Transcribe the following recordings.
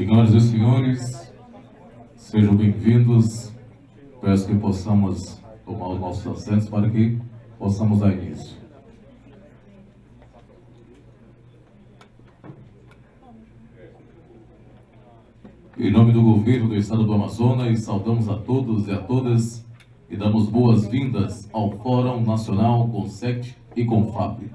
Senhoras e senhores, sejam bem-vindos. Peço que possamos tomar os nossos assentos para que possamos dar início. Em nome do governo do Estado do Amazonas, saudamos a todos e a todas e damos boas-vindas ao Fórum Nacional Consect e Confap.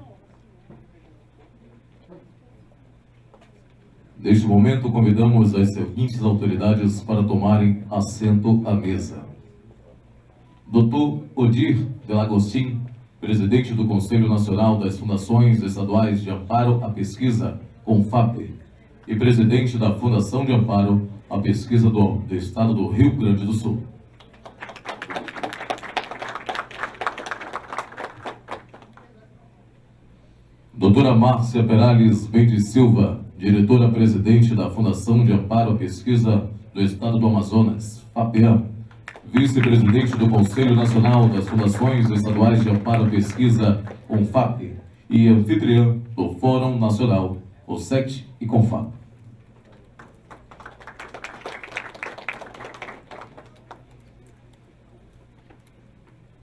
Neste momento, convidamos as seguintes autoridades para tomarem assento à mesa. Dr. Odir Delagostin, presidente do Conselho Nacional das Fundações Estaduais de Amparo à Pesquisa, Confap, e presidente da Fundação de Amparo à Pesquisa do Estado do Rio Grande do Sul. Doutora Márcia Perales Mendes Silva, diretora-presidente da Fundação de Amparo à Pesquisa do Estado do Amazonas, FAPEAM, vice-presidente do Conselho Nacional das Fundações Estaduais de Amparo à Pesquisa, CONFAP, e anfitriã do Fórum Nacional CONSECT e CONFAP.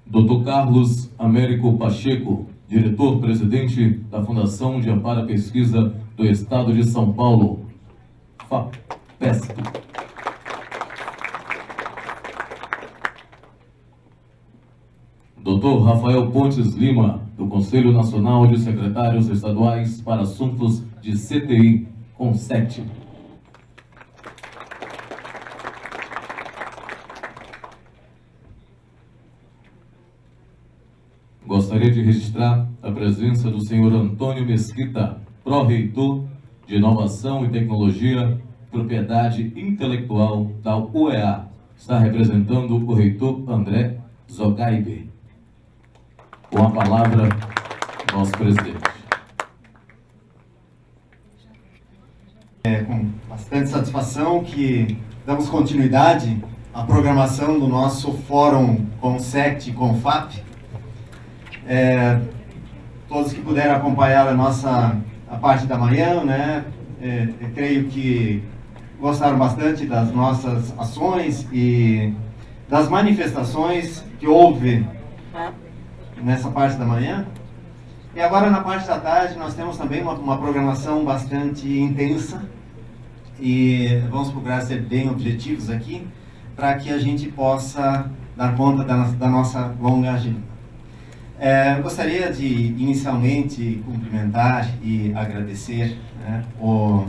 Dr. Carlos Américo Pacheco, diretor-presidente da Fundação de Amparo à Pesquisa do Estado de São Paulo, FAPESP. Dr. Rafael Pontes Lima, do Conselho Nacional de Secretários Estaduais para Assuntos de CTI, CONSECT. Gostaria de registrar a presença do senhor Antônio Mesquita, pró-reitor de Inovação e Tecnologia, Propriedade Intelectual da UEA. Está representando o reitor André Zogaibe. Com a palavra, nosso presidente. É com bastante satisfação que damos continuidade à programação do nosso Fórum CONSECT e CONFAP. Todos que puderam acompanhar a parte da manhã, né? Eu creio que gostaram bastante das nossas ações e das manifestações que houve nessa parte da manhã. E agora, na parte da tarde, nós temos também uma programação bastante intensa e vamos procurar ser bem objetivos aqui para que a gente possa dar conta da nossa longa agenda. Eu gostaria de inicialmente cumprimentar e agradecer, né, o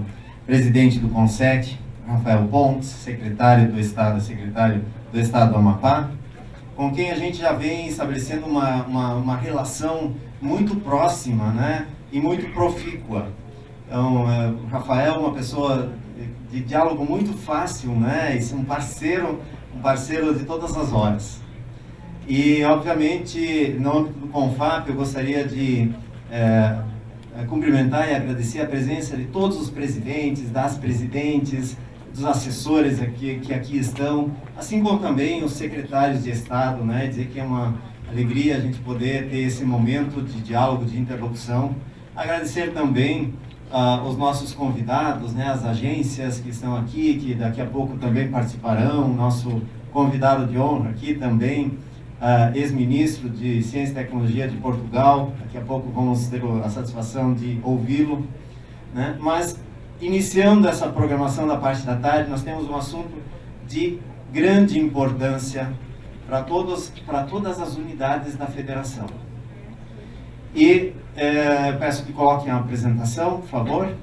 presidente do CONSECT, Rafael Pontes, secretário do Estado do Amapá, com quem a gente já vem estabelecendo uma relação muito próxima, né, e muito profícua. Então, o Rafael é uma pessoa de diálogo muito fácil, né, e um parceiro de todas as horas. E, obviamente, no âmbito do CONFAP, eu gostaria de cumprimentar e agradecer a presença de todos os presidentes, das presidentes, dos assessores que aqui estão, assim como também os secretários de Estado, né? Dizer que é uma alegria a gente poder ter esse momento de diálogo, de interlocução. Agradecer também os nossos convidados, né? As agências que estão aqui, que daqui a pouco também participarão, nosso convidado de honra aqui também, ex-ministro de Ciência e Tecnologia de Portugal, daqui a pouco vamos ter a satisfação de ouvi-lo, né? Mas, iniciando essa programação da parte da tarde, nós temos um assunto de grande importância para todas as unidades da federação. E peço que coloquem a apresentação, por favor.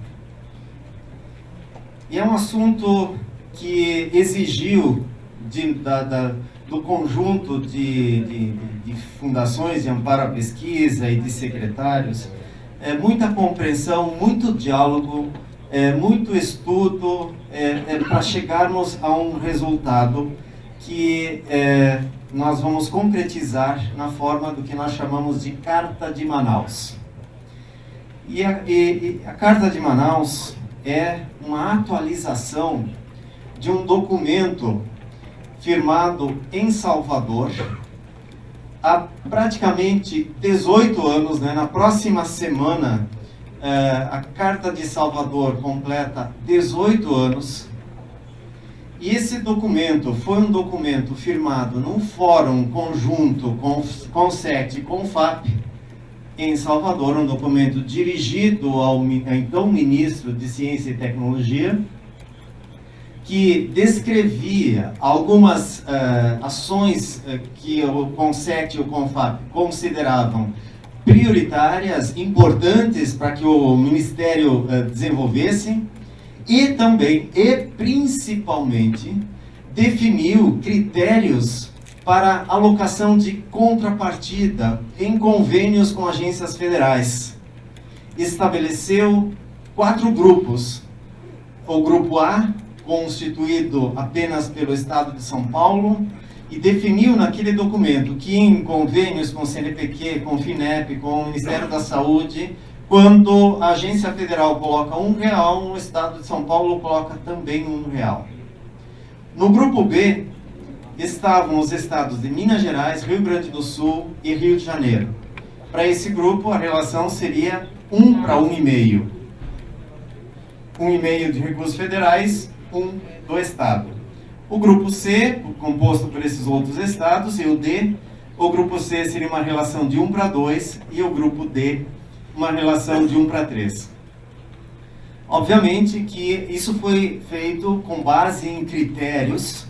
E é um assunto que exigiu do conjunto de fundações de amparo à pesquisa e de secretários, muita compreensão, muito diálogo, muito estudo, para chegarmos a um resultado que nós vamos concretizar na forma do que nós chamamos de Carta de Manaus. E a Carta de Manaus é uma atualização de um documento firmado em Salvador há praticamente 18 anos, né? Na próxima semana, a Carta de Salvador completa 18 anos E esse documento foi um documento firmado num fórum conjunto com o CET e com o FAP, em Salvador, um documento dirigido ao então ministro de Ciência e Tecnologia, que descrevia algumas ações que o CONCET e o CONFAP consideravam prioritárias, importantes para que o Ministério desenvolvesse, e também, e principalmente, definiu critérios para alocação de contrapartida em convênios com agências federais. Estabeleceu 4 grupos. O grupo A, constituído apenas pelo Estado de São Paulo, e definiu naquele documento que em convênios com o CNPq, com o FINEP, com o Ministério da Saúde, quando a agência federal coloca R$1, o Estado de São Paulo coloca também R$1. No grupo B, estavam os estados de Minas Gerais, Rio Grande do Sul e Rio de Janeiro. Para esse grupo, a relação seria 1 para 1,5. 1,5 de recursos federais, 1 do Estado. O grupo C, composto por esses outros estados, e o D, o grupo C seria uma relação de 1 para 2 e o grupo D, uma relação de 1 para 3. Obviamente que isso foi feito com base em critérios.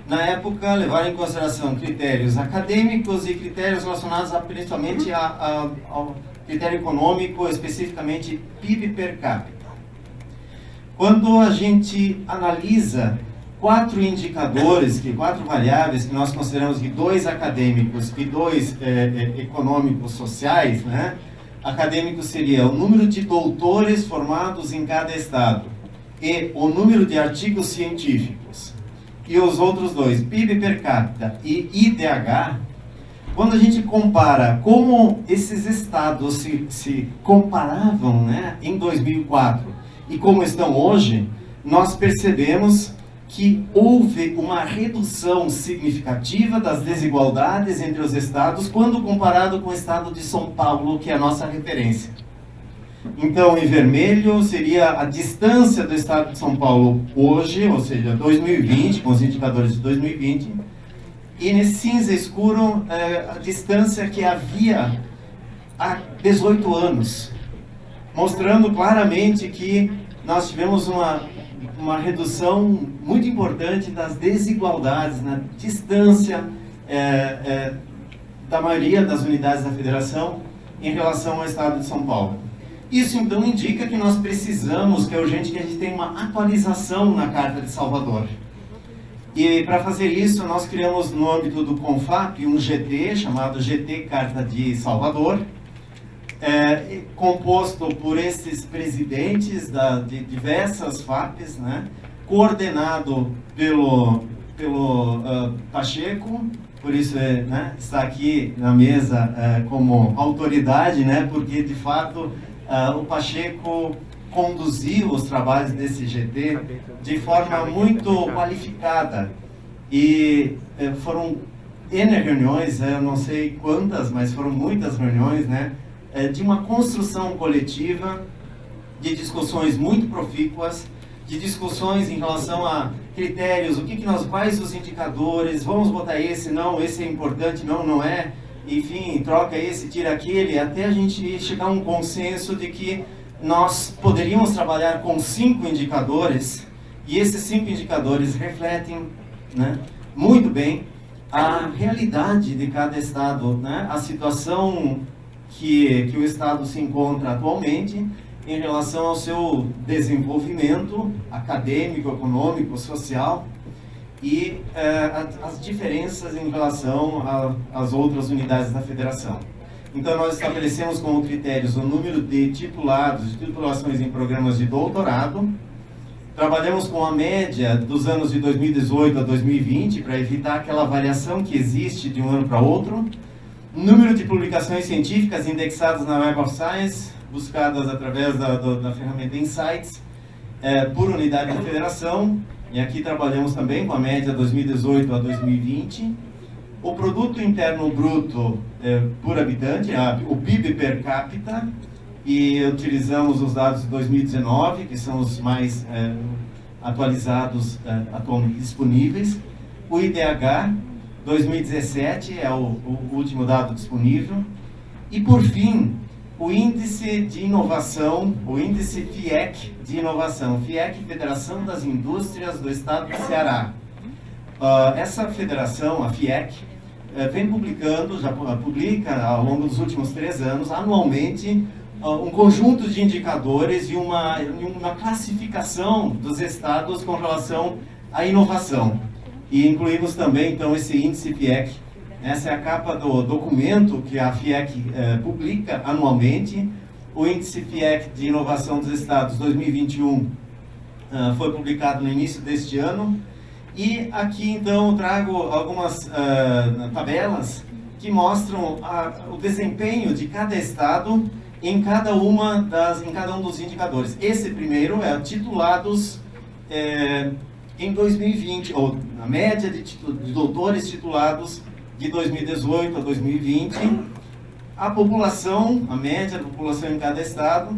Na época, levaram em consideração critérios acadêmicos e critérios relacionados principalmente ao critério econômico, especificamente PIB per capita. Quando a gente analisa 4 indicadores, 4 variáveis que nós consideramos que 2 acadêmicos e 2 econômicos sociais, né? Acadêmico seria o número de doutores formados em cada estado e o número de artigos científicos. E os outros 2, PIB per capita e IDH, quando a gente compara como esses estados se comparavam, né, em 2004 e como estão hoje, nós percebemos que houve uma redução significativa das desigualdades entre os estados quando comparado com o estado de São Paulo, que é a nossa referência. Então, em vermelho seria a distância do estado de São Paulo hoje, ou seja, 2020, com os indicadores de 2020, e nesse cinza escuro a distância que havia há 18 anos, mostrando claramente que nós tivemos uma redução muito importante das desigualdades na distância da maioria das unidades da federação em relação ao estado de São Paulo. Isso então indica que nós precisamos, que é urgente que a gente tenha uma atualização na Carta de Salvador. E para fazer isso nós criamos no âmbito do CONFAP um GT chamado GT Carta de Salvador, composto por esses presidentes de diversas FAPs, né, coordenado pelo Pacheco, por isso né, está aqui na mesa como autoridade, né, porque de fato o Pacheco conduziu os trabalhos desse GT de forma muito qualificada e foram N reuniões, eu não sei quantas, mas foram muitas reuniões, né, de uma construção coletiva, de discussões muito profícuas, de discussões em relação a critérios, quais os indicadores, vamos botar esse, não, esse é importante, não, não é, enfim, troca esse, tira aquele, até a gente chegar a um consenso de que nós poderíamos trabalhar com 5 indicadores, e esses 5 indicadores refletem, né, muito bem a realidade de cada estado, né, a situação que o estado se encontra atualmente em relação ao seu desenvolvimento acadêmico, econômico, social e as diferenças em relação às outras unidades da federação. Então nós estabelecemos como critérios o número de titulados, de titulações em programas de doutorado. Trabalhamos com a média dos anos de 2018 a 2020 para evitar aquela variação que existe de um ano para outro. Número de publicações científicas indexadas na Web of Science, buscadas através da ferramenta Insights, por unidade da federação. E aqui trabalhamos também com a média 2018 a 2020. O produto interno bruto por habitante, o PIB per capita, e utilizamos os dados de 2019, que são os mais atualizados atualmente disponíveis. O IDH 2017 é o último dado disponível. E, por fim, o Índice de Inovação, o Índice FIEC de Inovação, FIEC, Federação das Indústrias do Estado do Ceará. Essa federação, a FIEC, vem publicando, já publica ao longo dos últimos 3 anos, anualmente, um conjunto de indicadores e uma classificação dos estados com relação à inovação. E incluímos também, então, esse índice FIEC. Essa é a capa do documento que a FIEC publica anualmente. O índice FIEC de inovação dos estados 2021 foi publicado no início deste ano. E aqui, então, trago algumas tabelas que mostram o desempenho de cada estado em cada um dos indicadores. Esse primeiro é titulados em 2020, ou na média de doutores titulados de 2018 a 2020, a população, a média da população em cada estado,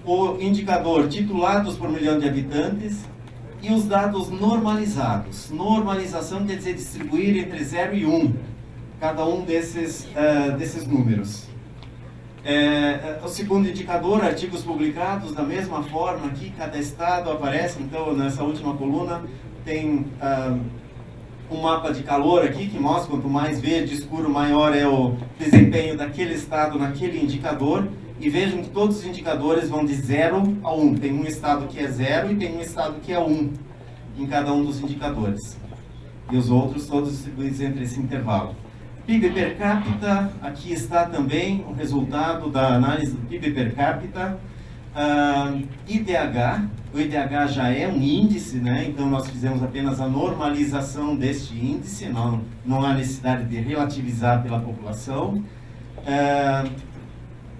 o indicador titulados por milhão de habitantes e os dados normalizados. Normalização quer dizer distribuir entre 0 e 1, cada um desses números. O segundo indicador, artigos publicados, da mesma forma aqui, cada estado aparece, então nessa última coluna tem um mapa de calor aqui que mostra quanto mais verde escuro, maior é o desempenho daquele estado naquele indicador. E vejam que todos os indicadores vão de 0 a 1. Tem um estado que é 0 e tem um estado que é 1 em cada um dos indicadores. E os outros todos distribuídos entre esse intervalo. PIB per capita, aqui está também o resultado da análise do PIB per capita. IDH, o IDH já é um índice, né? Então nós fizemos apenas a normalização deste índice, não há necessidade de relativizar pela população.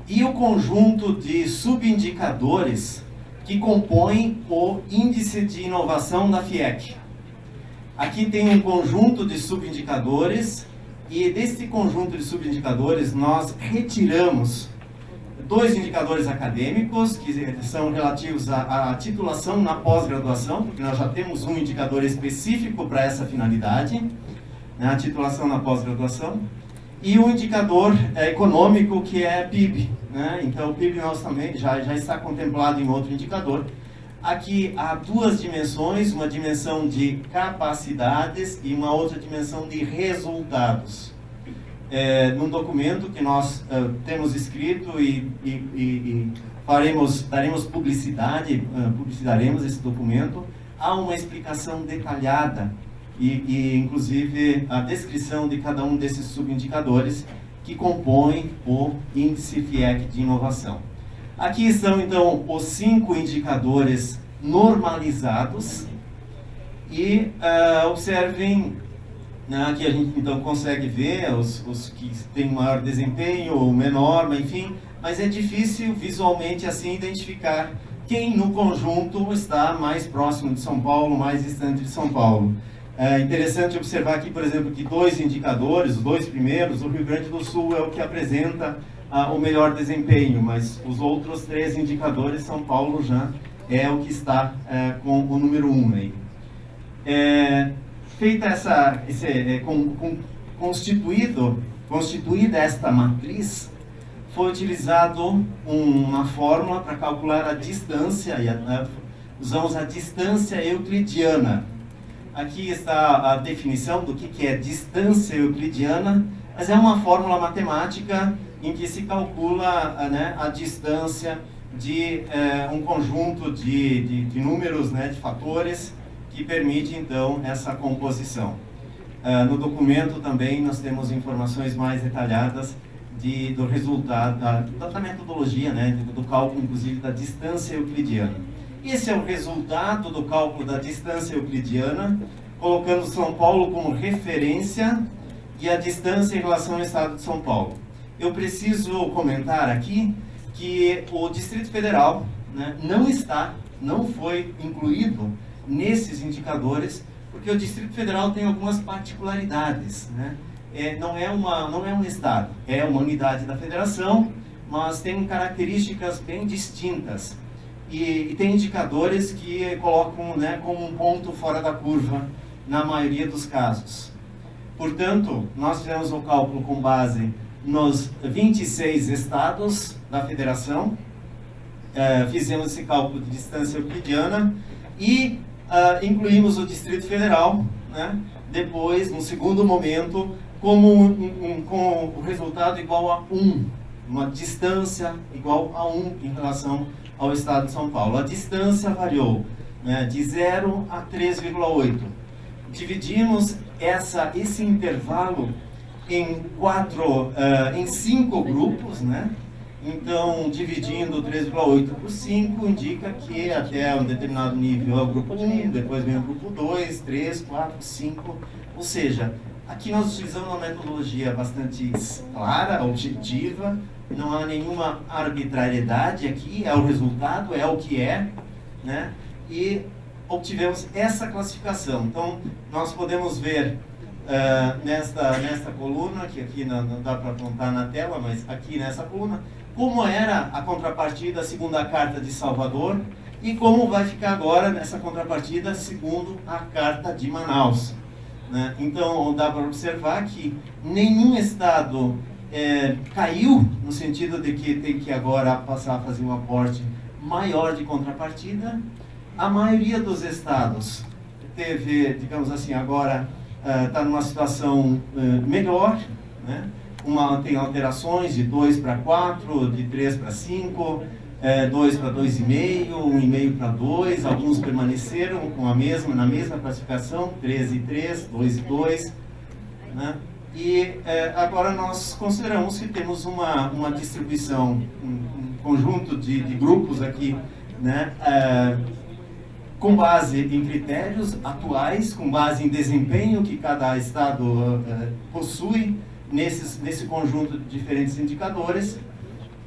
E o conjunto de subindicadores que compõem o Índice de Inovação da FIEC. Aqui tem um conjunto de subindicadores, e desse conjunto de subindicadores nós retiramos 2 indicadores acadêmicos, que são relativos à titulação na pós-graduação, porque nós já temos um indicador específico para essa finalidade, né, a titulação na pós-graduação, e um indicador econômico, que é PIB. Né? Então, o PIB nós também já está contemplado em outro indicador. Aqui há 2 dimensões, uma dimensão de capacidades e uma outra dimensão de resultados. Num documento que nós temos escrito e daremos publicitaremos esse documento, há uma explicação detalhada e inclusive a descrição de cada um desses subindicadores que compõem o Índice FIEC de Inovação. Aqui estão, então, os 5 indicadores normalizados e observem, né, que a gente, então, consegue ver os que têm maior desempenho ou menor, enfim, mas é difícil visualmente assim identificar quem no conjunto está mais próximo de São Paulo, mais distante de São Paulo. É interessante observar aqui, por exemplo, que 2 indicadores, os 2 primeiros, o Rio Grande do Sul é o que apresenta o melhor desempenho, mas os outros 3 indicadores, São Paulo já é o que está com o número 1 aí. Feita constituída esta matriz, foi utilizado uma fórmula para calcular a distância, usamos a distância euclidiana. Aqui está a definição do que é distância euclidiana, mas é uma fórmula matemática em que se calcula, né, a distância de um conjunto de números, né, de fatores, que permite, então, essa composição. No documento também nós temos informações mais detalhadas do resultado, da metodologia, né, do cálculo, inclusive, da distância euclidiana. Esse é o resultado do cálculo da distância euclidiana, colocando São Paulo como referência e a distância em relação ao estado de São Paulo. Eu preciso comentar aqui que o Distrito Federal, né, não foi incluído nesses indicadores, porque o Distrito Federal tem algumas particularidades, né? Não é um estado, é uma unidade da federação, mas tem características bem distintas. e tem indicadores que colocam, né, como um ponto fora da curva na maioria dos casos. Portanto, nós fizemos o cálculo com base nos 26 estados da federação, fizemos esse cálculo de distância euclidiana e incluímos o Distrito Federal, né, depois, no segundo momento, como com o resultado igual a 1, uma distância igual a 1 em relação ao estado de São Paulo. A distância variou, né, de 0 a 3,8. Dividimos esse intervalo em 5 grupos, né? Então, dividindo 3,8 por 5, indica que até um determinado nível é o grupo 1, depois vem o grupo 2, 3, 4, 5. Ou seja, aqui nós utilizamos uma metodologia bastante clara, objetiva, não há nenhuma arbitrariedade aqui, é o resultado, é o que é, né? E obtivemos essa classificação. Então, nós podemos ver nesta coluna, que aqui não dá para apontar na tela, mas aqui nessa coluna, como era a contrapartida segundo a Carta de Salvador e como vai ficar agora nessa contrapartida segundo a Carta de Manaus, né? Então, dá para observar que nenhum estado caiu, no sentido de que tem que agora passar a fazer um aporte maior de contrapartida. A maioria dos estados teve, digamos assim, agora está numa situação melhor, né? Tem alterações de 2 para 4, de 3 para 5, 2 para 2,5, 1,5 para 2, alguns permaneceram na mesma classificação, 3 e 3, 2 e 2, né? E agora nós consideramos que temos uma distribuição, um conjunto de grupos aqui, né? Com base em critérios atuais, com base em desempenho que cada estado possui nesse conjunto de diferentes indicadores,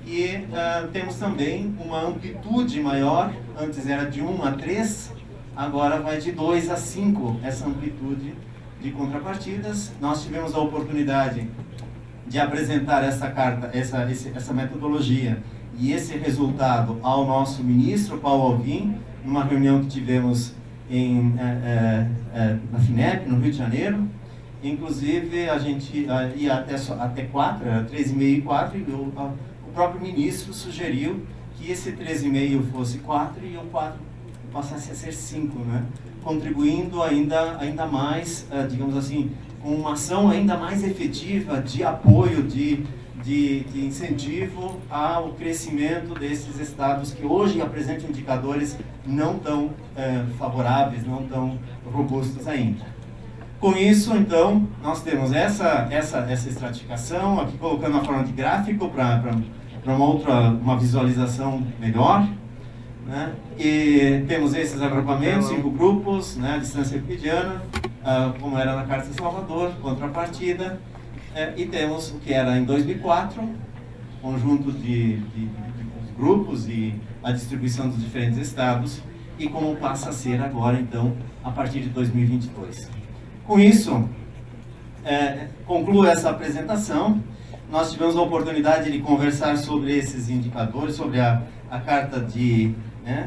e temos também uma amplitude maior, antes era de 1 a 3, agora vai de 2 a 5, essa amplitude de contrapartidas. Nós tivemos a oportunidade de apresentar essa carta, essa metodologia e esse resultado ao nosso ministro, Paulo Alvim, numa reunião que tivemos na FINEP, no Rio de Janeiro. Inclusive, a gente ia até 4, era 3,5 e 4, e o próprio ministro sugeriu que esse 3,5 fosse 4 e o 4 passasse a ser 5, né? Contribuindo ainda mais, digamos assim, com uma ação ainda mais efetiva de apoio, de incentivo ao crescimento desses estados que hoje apresentam indicadores não tão favoráveis, não tão robustos ainda. Com isso, então, nós temos essa estratificação, aqui colocando a forma de gráfico para uma visualização melhor, né? E temos esses agrupamentos, 5 grupos, né? A distância euclidiana, como era na Carta de Salvador, contrapartida, e temos o que era em 2004, conjunto de grupos e a distribuição dos diferentes estados, e como passa a ser agora, então, a partir de 2022. Com isso, concluo essa apresentação. Nós tivemos a oportunidade de conversar sobre esses indicadores, sobre a Carta de,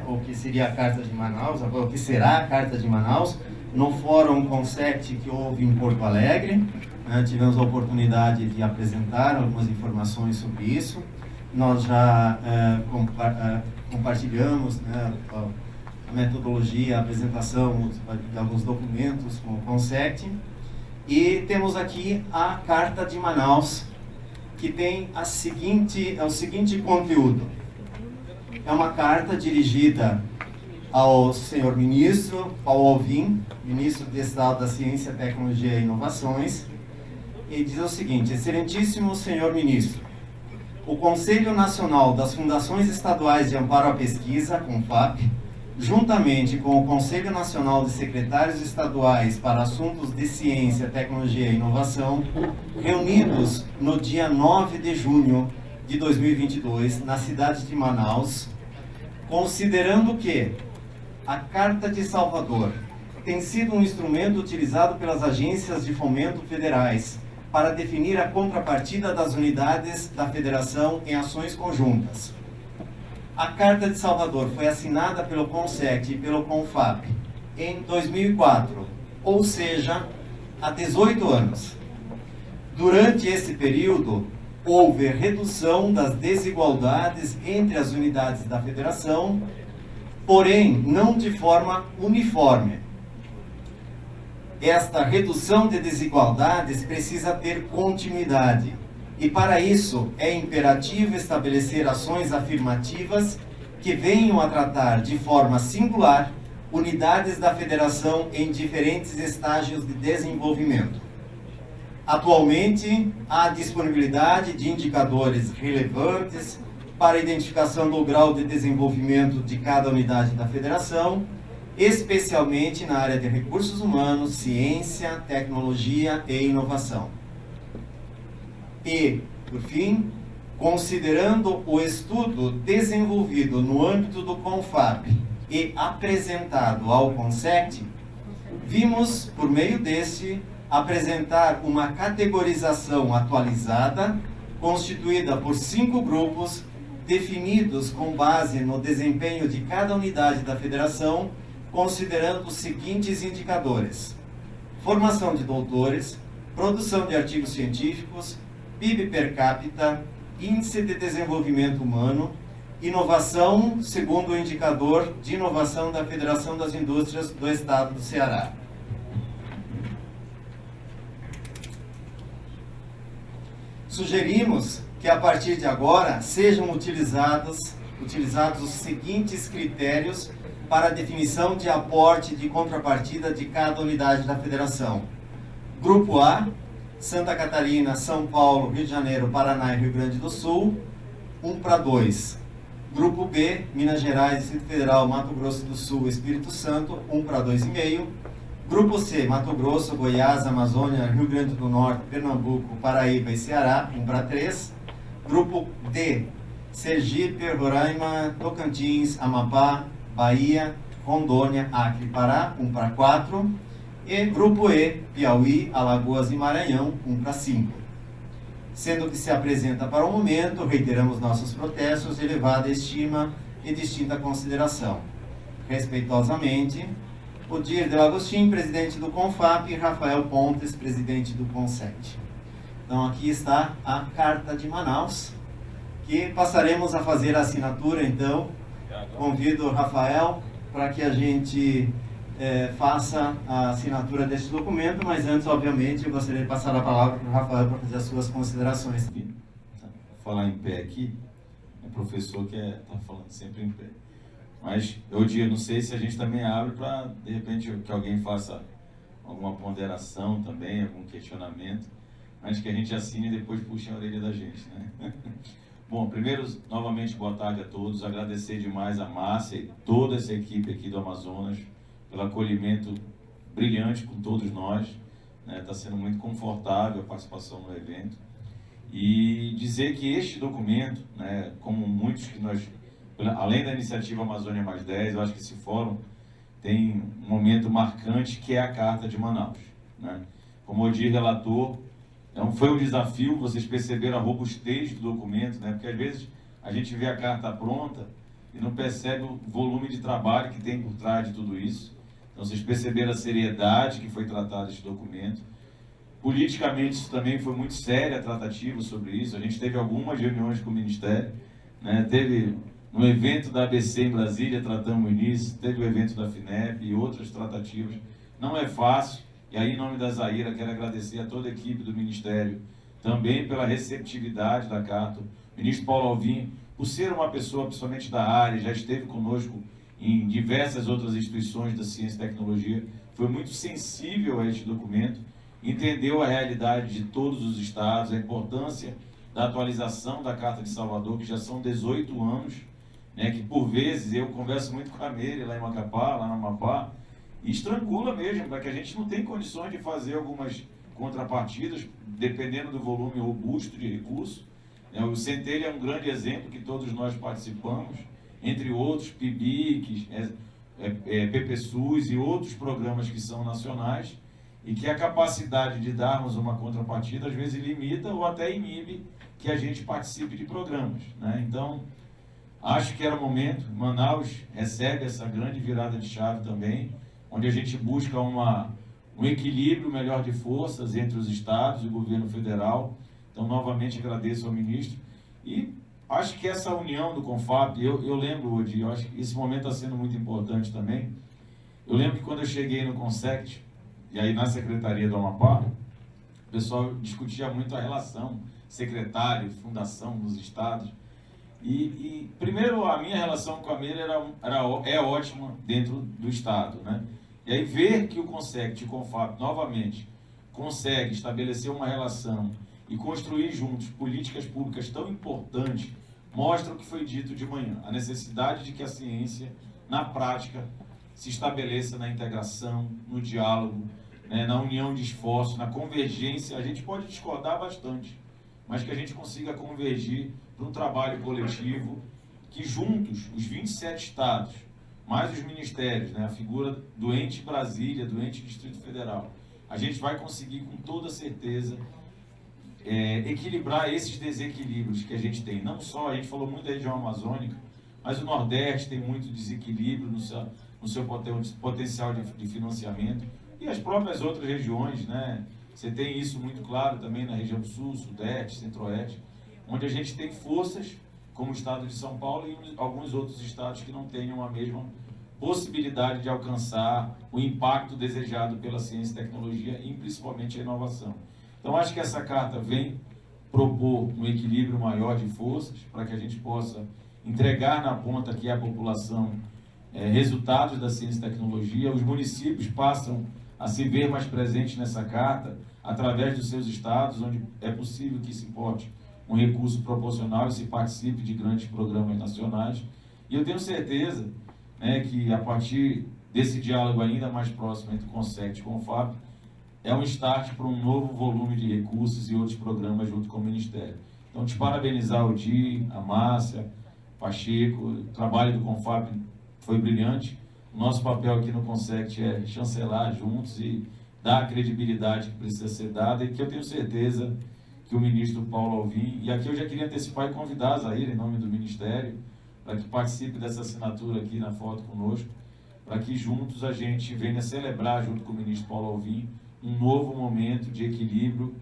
o que seria a Carta de Manaus, o que será a Carta de Manaus, no Fórum Concept que houve em Porto Alegre. Tivemos a oportunidade de apresentar algumas informações sobre isso. Nós já compartilhamos, né, a metodologia, a apresentação de alguns documentos com o Concept. E temos aqui a Carta de Manaus, que tem o seguinte conteúdo. É uma carta dirigida ao senhor ministro Paulo Alvim, ministro de Estado da Ciência, Tecnologia e Inovações, e diz o seguinte: Excelentíssimo senhor ministro, o Conselho Nacional das Fundações Estaduais de Amparo à Pesquisa, CONFAP, juntamente com o Conselho Nacional de Secretários Estaduais para Assuntos de Ciência, Tecnologia e Inovação, reunidos no dia 9 de junho de 2022, na cidade de Manaus, considerando que a Carta de Salvador tem sido um instrumento utilizado pelas agências de fomento federais para definir a contrapartida das unidades da federação em ações conjuntas. A Carta de Salvador foi assinada pelo CONSET e pelo CONFAP em 2004, ou seja, há 18 anos. Durante esse período, houve redução das desigualdades entre as unidades da federação, porém não de forma uniforme. Esta redução de desigualdades precisa ter continuidade. E para isso é imperativo estabelecer ações afirmativas que venham a tratar de forma singular unidades da federação em diferentes estágios de desenvolvimento. Atualmente, há disponibilidade de indicadores relevantes para a identificação do grau de desenvolvimento de cada unidade da federação, especialmente na área de recursos humanos, ciência, tecnologia e inovação. E, por fim, considerando o estudo desenvolvido no âmbito do CONFAP e apresentado ao CONSET, vimos, por meio deste, apresentar uma categorização atualizada, constituída por 5 grupos, definidos com base no desempenho de cada unidade da federação, considerando os seguintes indicadores: formação de doutores, produção de artigos científicos, PIB per capita, índice de desenvolvimento humano, inovação, segundo o indicador de inovação da Federação das Indústrias do Estado do Ceará. Sugerimos que a partir de agora sejam utilizados os seguintes critérios para a definição de aporte de contrapartida de cada unidade da federação. Grupo A, Santa Catarina, São Paulo, Rio de Janeiro, Paraná e Rio Grande do Sul, 1:2. Grupo B, Minas Gerais, Distrito Federal, Mato Grosso do Sul, Espírito Santo, 1:2,5. Grupo C, Mato Grosso, Goiás, Amazônia, Rio Grande do Norte, Pernambuco, Paraíba e Ceará, 1:3. Grupo D, Sergipe, Roraima, Tocantins, Amapá, Bahia, Rondônia, Acre e Pará, 1:4. E Grupo E, Piauí, Alagoas e Maranhão, 1:5. Sendo que se apresenta para o momento, reiteramos nossos protestos de elevada estima e distinta consideração. Respeitosamente, Odir de Lagostin, presidente do CONFAP, e Rafael Pontes, presidente do CONSET. Então aqui está a Carta de Manaus, que passaremos a fazer a assinatura, então. Convido o Rafael para que a gente faça a assinatura deste documento, mas antes, obviamente, eu gostaria de passar a palavra para o Rafael para fazer as suas considerações. Vou falar em pé aqui, é professor que está falando sempre em pé. Mas eu não sei se a gente também abre para, de repente, que alguém faça alguma ponderação também, algum questionamento, antes que a gente assine e depois puxe a orelha da gente, né? Bom, primeiro, novamente, boa tarde a todos. Agradecer demais a Márcia e toda essa equipe aqui do Amazonas pelo acolhimento brilhante com todos nós. Está sendo muito confortável a participação no evento. E dizer que este documento, como muitos que nós, além da iniciativa Amazônia Mais 10, eu acho que esse fórum tem um momento marcante que é a Carta de Manaus. Como o Odir relator, então foi um desafio, vocês perceberam a robustez do documento, porque às vezes a gente vê a carta pronta e não percebe o volume de trabalho que tem por trás de tudo isso. Então vocês perceberam a seriedade que foi tratado esse documento. Politicamente isso também foi muito séria a tratativa sobre isso. A gente teve algumas reuniões com o Ministério, teve no evento da ABC em Brasília, tratamos nisso, teve o evento da FINEP e outras tratativas. Não é fácil. E aí, em nome da Zaira, quero agradecer a toda a equipe do Ministério, também pela receptividade da carta. O ministro Paulo Alvim, por ser uma pessoa principalmente da área, já esteve conosco em diversas outras instituições da ciência e tecnologia, foi muito sensível a este documento, entendeu a realidade de todos os estados, a importância da atualização da Carta de Salvador, que já são 18 anos, que por vezes eu converso muito com a Meire lá em Macapá, lá no Amapá, e estrangula mesmo, para que a gente não tem condições de fazer algumas contrapartidas, dependendo do volume robusto de recursos. O Centelha é um grande exemplo que todos nós participamos, entre outros, PIBICs, PPSUS e outros programas que são nacionais, e que a capacidade de darmos uma contrapartida às vezes limita ou até inibe que a gente participe de programas. Então, Acho que era o momento. Manaus recebe essa grande virada de chave também, onde a gente busca um equilíbrio melhor de forças entre os estados e o governo federal. Então, novamente, agradeço ao ministro. E acho que essa união do CONFAP, eu lembro, Odi, eu acho que esse momento está sendo muito importante também. Eu lembro que quando eu cheguei no CONSECT, e aí na Secretaria do Amapá, o pessoal discutia muito a relação secretário, fundação nos estados. E primeiro, a minha relação com a Meira é ótima dentro do estado, né? E aí ver que o CONSECT e o CONFAP, novamente, consegue estabelecer uma relação e construir juntos políticas públicas tão importantes, mostra o que foi dito de manhã, a necessidade de que a ciência, na prática, se estabeleça na integração, no diálogo, né, na união de esforços, na convergência. A gente pode discordar bastante, mas que a gente consiga convergir para um trabalho coletivo, que juntos, os 27 estados, mais os ministérios, né, a figura do ente Brasília, do ente Distrito Federal, a gente vai conseguir com toda certeza equilibrar esses desequilíbrios que a gente tem. Não só, a gente falou muito da região amazônica, mas o Nordeste tem muito desequilíbrio no seu potencial de financiamento, e as próprias outras regiões, né? Você tem isso muito claro também na região Sul, Sudeste, Centro-Oeste, onde a gente tem forças, como o estado de São Paulo e alguns outros estados que não tenham a mesma possibilidade de alcançar o impacto desejado pela ciência e tecnologia e principalmente a inovação. Então, acho que essa carta vem propor um equilíbrio maior de forças para que a gente possa entregar na ponta aqui à população resultados da ciência e tecnologia. Os municípios passam a se ver mais presentes nessa carta através dos seus estados, onde é possível que se importe um recurso proporcional e se participe de grandes programas nacionais. E eu tenho certeza, né, que a partir desse diálogo ainda mais próximo entre o CONSECT e o CONFAP, é um start para um novo volume de recursos e outros programas junto com o Ministério. Então, te parabenizar o Di, a Márcia, Pacheco, o trabalho do CONFAP foi brilhante. O nosso papel aqui no CONSECT é chancelar juntos e dar a credibilidade que precisa ser dada, e que eu tenho certeza que o ministro Paulo Alvim, e aqui eu já queria antecipar e convidar a Zaira, em nome do Ministério, para que participe dessa assinatura aqui na foto conosco, para que juntos a gente venha celebrar, junto com o ministro Paulo Alvim, um novo momento de equilíbrio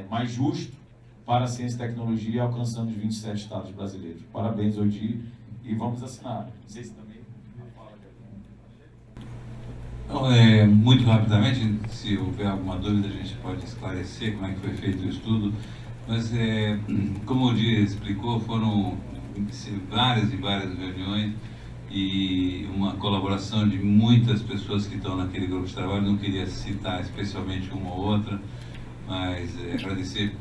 mais justo para a ciência e tecnologia, alcançando os 27 estados brasileiros. Parabéns, Odi, e vamos assinar. Não sei se também... Então, muito rapidamente, se houver alguma dúvida, a gente pode esclarecer como é que foi feito o estudo, mas, como o Di explicou, foram várias e várias reuniões e uma colaboração de muitas pessoas que estão naquele grupo de trabalho. Não queria citar especialmente uma ou outra, mas agradecer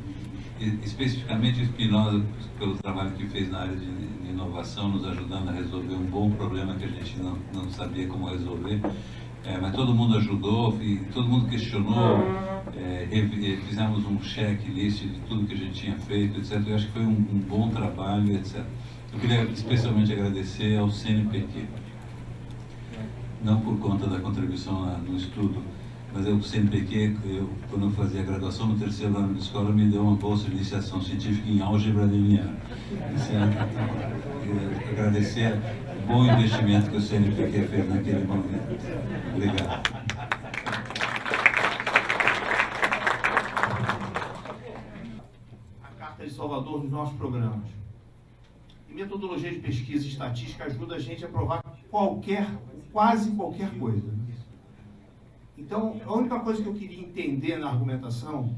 especificamente o Espinosa pelo trabalho que fez na área de inovação, nos ajudando a resolver um bom problema que a gente não sabia como resolver. Mas todo mundo ajudou e todo mundo questionou, fizemos um checklist de tudo que a gente tinha feito, etc. Eu acho que foi um bom trabalho, etc. Eu queria especialmente agradecer ao CNPq, não por conta da contribuição no estudo, mas o CNPq, quando eu fazia graduação no terceiro ano de escola, me deu uma bolsa de iniciação científica em álgebra linear. Queria agradecer o bom investimento que o CNPq fez naquele momento. Obrigado. A Carta de Salvador dos nossos programas. E metodologia de pesquisa e estatística ajuda a gente a provar quase qualquer coisa. Então, a única coisa que eu queria entender na argumentação,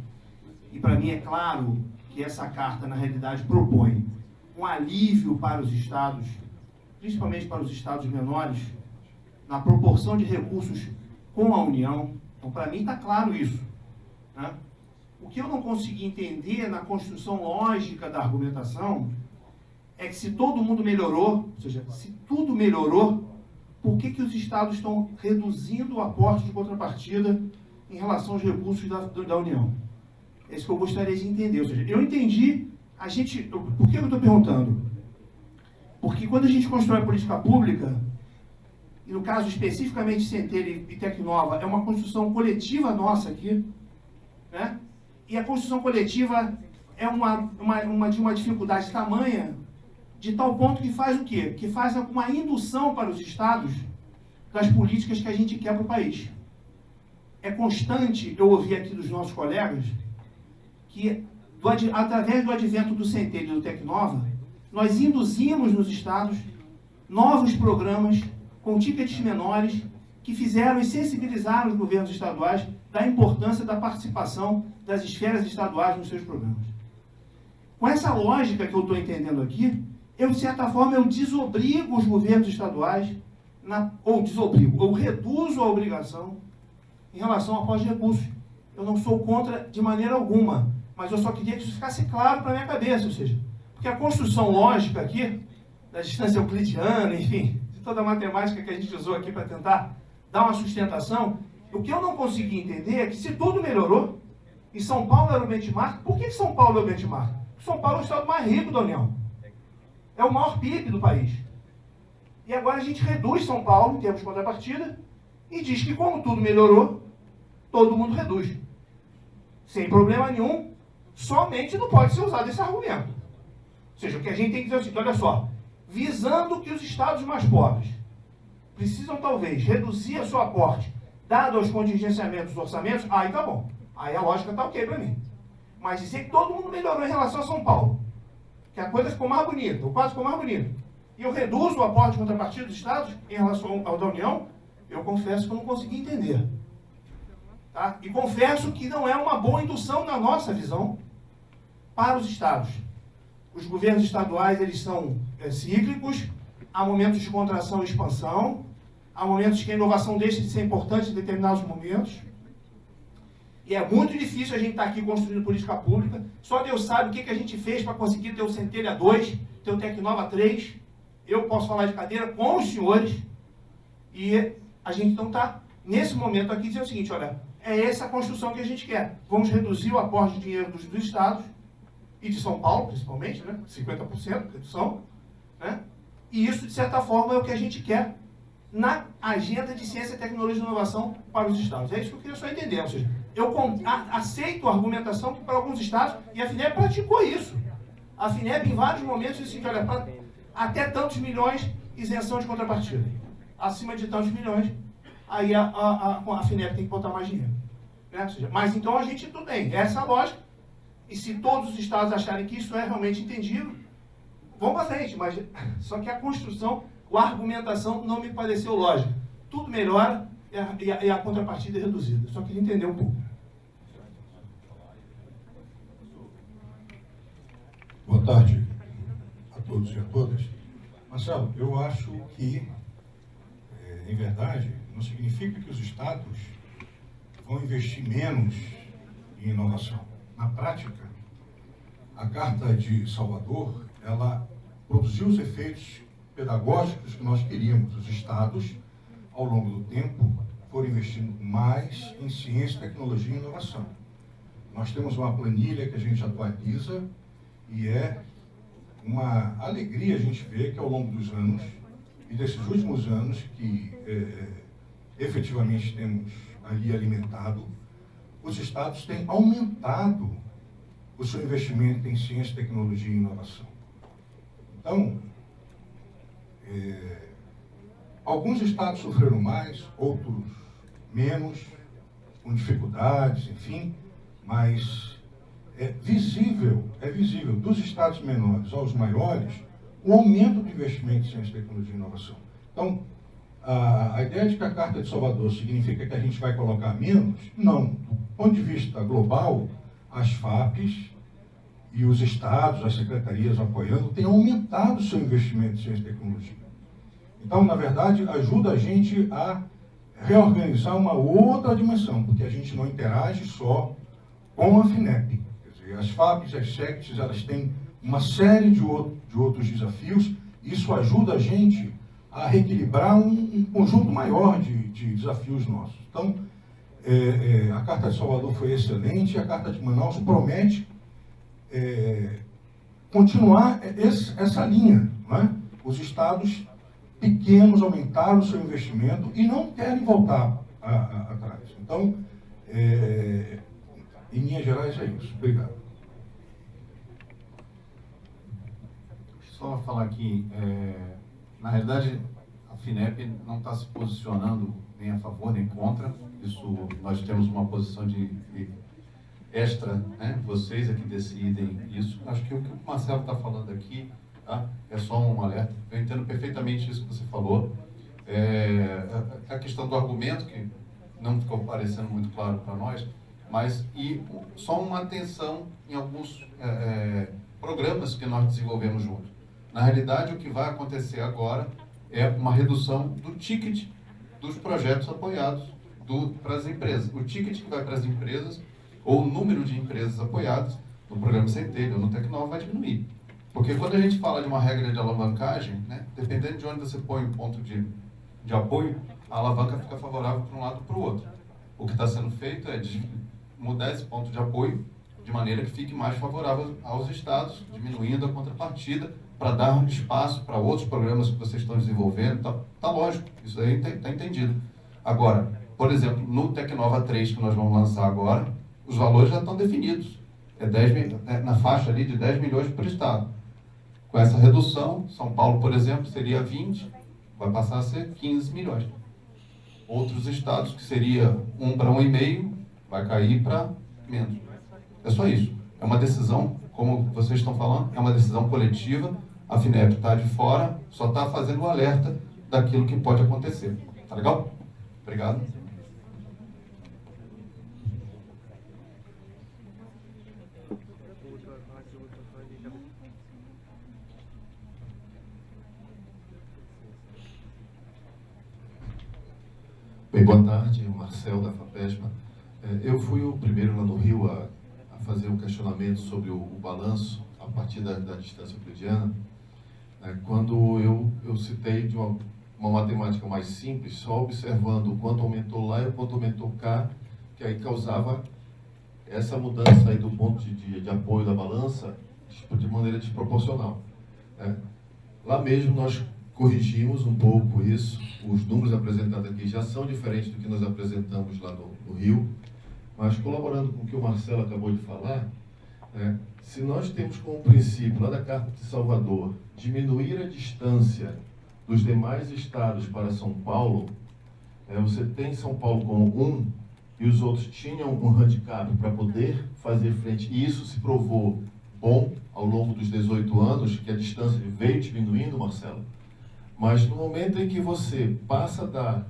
e para mim é claro que essa carta, na realidade, propõe um alívio para os estados, principalmente para os estados menores, na proporção de recursos com a União. Então, para mim, está claro isso, né? O que eu não consegui entender na construção lógica da argumentação é que se todo mundo melhorou, ou seja, se tudo melhorou, por que os estados estão reduzindo o aporte de contrapartida em relação aos recursos da União? É isso que eu gostaria de entender. Ou seja, eu entendi, por que eu estou perguntando? Porque quando a gente constrói política pública, e no caso especificamente Centelha e Tecnova, é uma construção coletiva nossa aqui, né? E a construção coletiva é de uma dificuldade tamanha de tal ponto que faz o quê? Que faz uma indução para os estados das políticas que a gente quer para o país. É constante eu ouvir aqui dos nossos colegas que, através do advento do Centelho e do Tecnova, nós induzimos nos estados novos programas com tickets menores que fizeram e sensibilizaram os governos estaduais da importância da participação das esferas estaduais nos seus programas. Com essa lógica que eu estou entendendo aqui, eu, de certa forma, eu desobrigo os governos estaduais, eu reduzo a obrigação em relação ao aporte de recursos. Eu não sou contra de maneira alguma, mas eu só queria que isso ficasse claro para a minha cabeça, ou seja, porque a construção lógica aqui, da distância euclidiana, enfim, de toda a matemática que a gente usou aqui para tentar dar uma sustentação, o que eu não consegui entender é que se tudo melhorou, e São Paulo era o benchmark, por que São Paulo é o benchmark? Porque São Paulo é o estado mais rico da União. É o maior PIB do país. E agora a gente reduz São Paulo, em termos de contrapartida, e diz que como tudo melhorou, todo mundo reduz. Sem problema nenhum, somente não pode ser usado esse argumento. Ou seja, o que a gente tem que dizer é o seguinte, olha só, visando que os estados mais pobres precisam talvez reduzir o seu aporte, dado aos contingenciamentos dos orçamentos, aí tá bom. Aí a lógica está ok para mim. Mas dizer que todo mundo melhorou em relação a São Paulo, que a coisa ficou mais bonita, o quadro ficou mais bonito, e eu reduzo o aporte de contrapartida dos estados em relação ao da União, eu confesso que eu não consegui entender. Tá? E confesso que não é uma boa indução na nossa visão para os estados. Os governos estaduais, eles são cíclicos, há momentos de contração e expansão, há momentos que a inovação deixa de ser importante em determinados momentos, e é muito difícil a gente estar aqui construindo política pública. Só Deus sabe o que a gente fez para conseguir ter o Centelha 2, ter o Tecnova 3. Eu posso falar de cadeira com os senhores. E a gente então está, nesse momento aqui, dizer o seguinte, olha, é essa a construção que a gente quer. Vamos reduzir o aporte de dinheiro dos estados, e de São Paulo, principalmente, né? 50% de redução. Né? E isso, de certa forma, é o que a gente quer na agenda de ciência, tecnologia e inovação para os estados. É isso que eu queria só entender. Ou seja, eu aceito a argumentação que para alguns estados, e a FINEP praticou isso. A FINEP, em vários momentos, disse assim, olha, até tantos milhões, isenção de contrapartida. Acima de tantos milhões, aí a FINEP tem que botar mais dinheiro. Né? Ou seja, mas então a gente tudo bem, essa é a lógica, e se todos os estados acharem que isso é realmente entendível, vão para frente, mas só que a construção, a argumentação não me pareceu lógica. Tudo melhora e a contrapartida é reduzida. Só queria entender um pouco. Boa tarde a todos e a todas. Marcelo, eu acho que, em verdade, não significa que os estados vão investir menos em inovação. Na prática, a Carta de Salvador, ela produziu os efeitos pedagógicos que nós queríamos. Os estados, ao longo do tempo, foram investindo mais em ciência, tecnologia e inovação. Nós temos uma planilha que a gente atualiza e é uma alegria a gente ver que ao longo dos anos, e desses últimos anos que efetivamente temos ali alimentado, os estados têm aumentado o seu investimento em ciência, tecnologia e inovação. Então, alguns estados sofreram mais, outros menos, com dificuldades, enfim, mas é visível, dos estados menores aos maiores, o aumento do investimento em ciência, tecnologia e inovação. Então, a ideia de que a Carta de Salvador significa que a gente vai colocar menos, não. Do ponto de vista global, as FAPs e os estados, as secretarias apoiando, têm aumentado o seu investimento em ciência e tecnologia. Então, na verdade, ajuda a gente a reorganizar uma outra dimensão, porque a gente não interage só com a FINEP. Quer dizer, as FAPs, as SECTs, elas têm uma série de outros desafios, e isso ajuda a gente a reequilibrar um conjunto maior de desafios nossos. Então, a Carta de Salvador foi excelente, e a Carta de Manaus promete continuar essa linha. Não é? Os estados pequenos aumentaram o seu investimento e não querem voltar atrás. Então, em linhas gerais é isso. Obrigado. Só falar aqui, na realidade, a FINEP não está se posicionando nem a favor nem contra. Isso, nós temos uma posição de extra, né? Vocês é que decidem isso. Acho que o que o Marcelo está falando aqui, tá? É só um alerta. Eu entendo perfeitamente isso que você falou. A questão do argumento, que não ficou parecendo muito claro para nós, mas só uma atenção em alguns programas que nós desenvolvemos juntos. Na realidade, o que vai acontecer agora é uma redução do ticket dos projetos apoiados para as empresas. O ticket que vai para as empresas, ou o número de empresas apoiadas no programa Centelha ou no Tecnova vai diminuir. Porque quando a gente fala de uma regra de alavancagem, né, dependendo de onde você põe o ponto de apoio, a alavanca fica favorável para um lado ou para o outro. O que está sendo feito é mudar esse ponto de apoio de maneira que fique mais favorável aos estados, diminuindo a contrapartida para dar espaço para outros programas que vocês estão desenvolvendo. Tá lógico, isso aí está entendido. Agora, por exemplo, no Tecnova 3 que nós vamos lançar agora, os valores já estão definidos. Na faixa ali de 10 milhões por estado. Com essa redução, São Paulo, por exemplo, seria 20, vai passar a ser 15 milhões. Outros estados, que seria 1 para 1,5, vai cair para menos. É só isso. É uma decisão, como vocês estão falando, é uma decisão coletiva. A FINEP está de fora, só está fazendo o alerta daquilo que pode acontecer. Tá legal? Obrigado. Bem, boa tarde, Marcel da FAPESMA. Eu fui o primeiro lá no Rio a fazer um questionamento sobre o balanço a partir da distância euclidiana, quando eu citei de uma matemática mais simples, só observando o quanto aumentou lá e o quanto aumentou cá, que aí causava essa mudança aí do ponto de apoio da balança de maneira desproporcional. Lá mesmo nós corrigimos um pouco isso, os números apresentados aqui já são diferentes do que nós apresentamos lá no Rio, mas colaborando com o que o Marcelo acabou de falar, se nós temos como princípio lá da Carta de Salvador diminuir a distância dos demais estados para São Paulo, você tem São Paulo como 1 e os outros tinham um handicap para poder fazer frente, e isso se provou bom ao longo dos 18 anos, que a distância veio diminuindo, Marcelo. Mas no momento em que você passa a dar,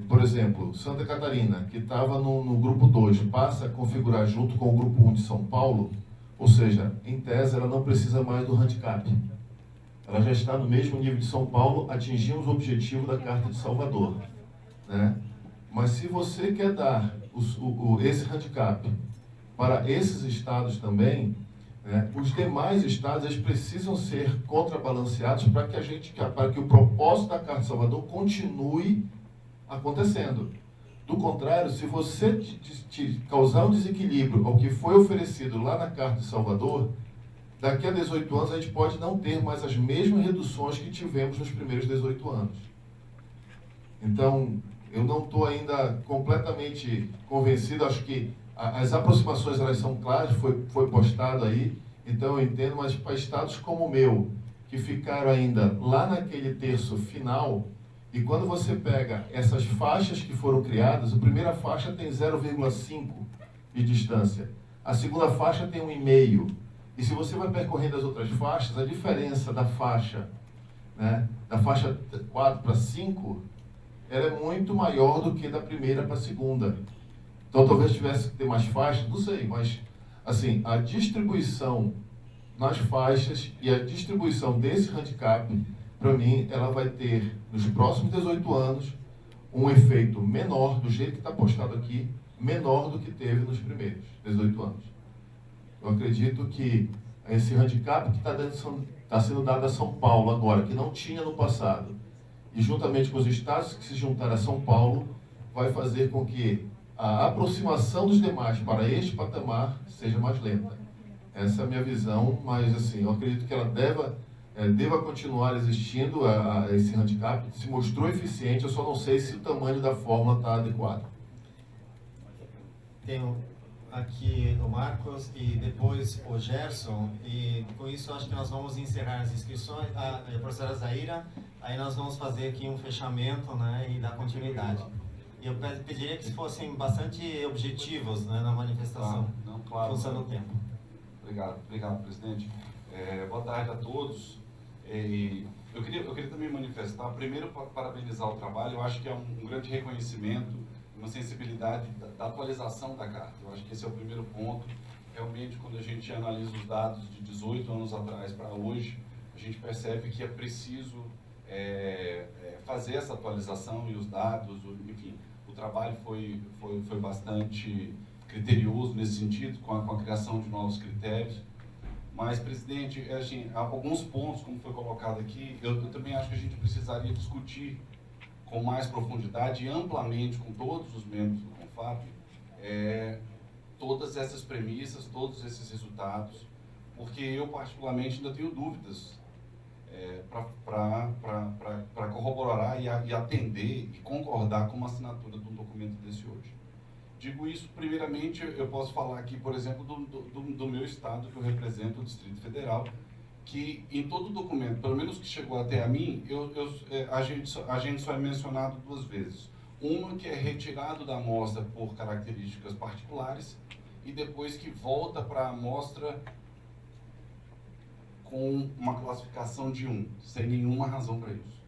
por exemplo, Santa Catarina, que estava no grupo 2, passa a configurar junto com o grupo 1 de São Paulo, ou seja, em tese ela não precisa mais do handicap. Ela já está no mesmo nível de São Paulo, atingimos o objetivo da Carta de Salvador. Mas se você quer dar esse handicap para esses estados também, os demais estados eles precisam ser contrabalanceados para que o propósito da Carta de Salvador continue acontecendo. Do contrário, se você te causar um desequilíbrio ao que foi oferecido lá na Carta de Salvador, daqui a 18 anos a gente pode não ter mais as mesmas reduções que tivemos nos primeiros 18 anos. Então, eu não estou ainda completamente convencido, acho que as aproximações elas são claras, foi postado aí, então eu entendo, mas para estados como o meu, que ficaram ainda lá naquele terço final, e quando você pega essas faixas que foram criadas, a primeira faixa tem 0,5 de distância, a segunda faixa tem 1,5, e se você vai percorrendo as outras faixas, a diferença da faixa, da faixa 4 para 5, ela é muito maior do que da primeira para a segunda. Então, talvez tivesse que ter mais faixas, não sei, mas, assim, a distribuição nas faixas e a distribuição desse handicap, para mim, ela vai ter, nos próximos 18 anos, um efeito menor, do jeito que está postado aqui, menor do que teve nos primeiros 18 anos. Eu acredito que esse handicap que está sendo dado a São Paulo agora, que não tinha no passado, e juntamente com os estados que se juntaram a São Paulo, vai fazer com que a aproximação dos demais para este patamar seja mais lenta. Essa é a minha visão, mas assim, eu acredito que ela deva continuar existindo, esse handicap. Se mostrou eficiente, eu só não sei se o tamanho da fórmula está adequado. Tenho aqui o Marcos e depois o Gerson, e com isso acho que nós vamos encerrar as inscrições, a professora Zaira, aí nós vamos fazer aqui um fechamento, né, e dar continuidade. E eu pediria que fossem bastante objetivos, né, na manifestação, claro. função do tempo. Obrigado, presidente. Boa tarde a todos. Eu queria também manifestar, primeiro, para parabenizar o trabalho. Eu acho que é um grande reconhecimento, uma sensibilidade da atualização da carta. Eu acho que esse é o primeiro ponto. Realmente, quando a gente analisa os dados de 18 anos atrás para hoje, a gente percebe que é preciso fazer essa atualização e os dados, enfim, o trabalho foi bastante criterioso nesse sentido, com a criação de novos critérios. Mas, presidente, assim, alguns pontos, como foi colocado aqui, eu também acho que a gente precisaria discutir com mais profundidade e amplamente com todos os membros do CONFAP todas essas premissas, todos esses resultados, porque eu, particularmente, ainda tenho dúvidas para corroborar e atender e concordar com uma assinatura de um documento desse hoje. Digo isso, primeiramente, eu posso falar aqui, por exemplo, do meu estado, que eu represento, o Distrito Federal, que em todo documento, pelo menos que chegou até a mim, a gente só é mencionado 2 vezes. Uma que é retirado da amostra por características particulares e depois que volta para a amostra com uma classificação de 1, sem nenhuma razão para isso.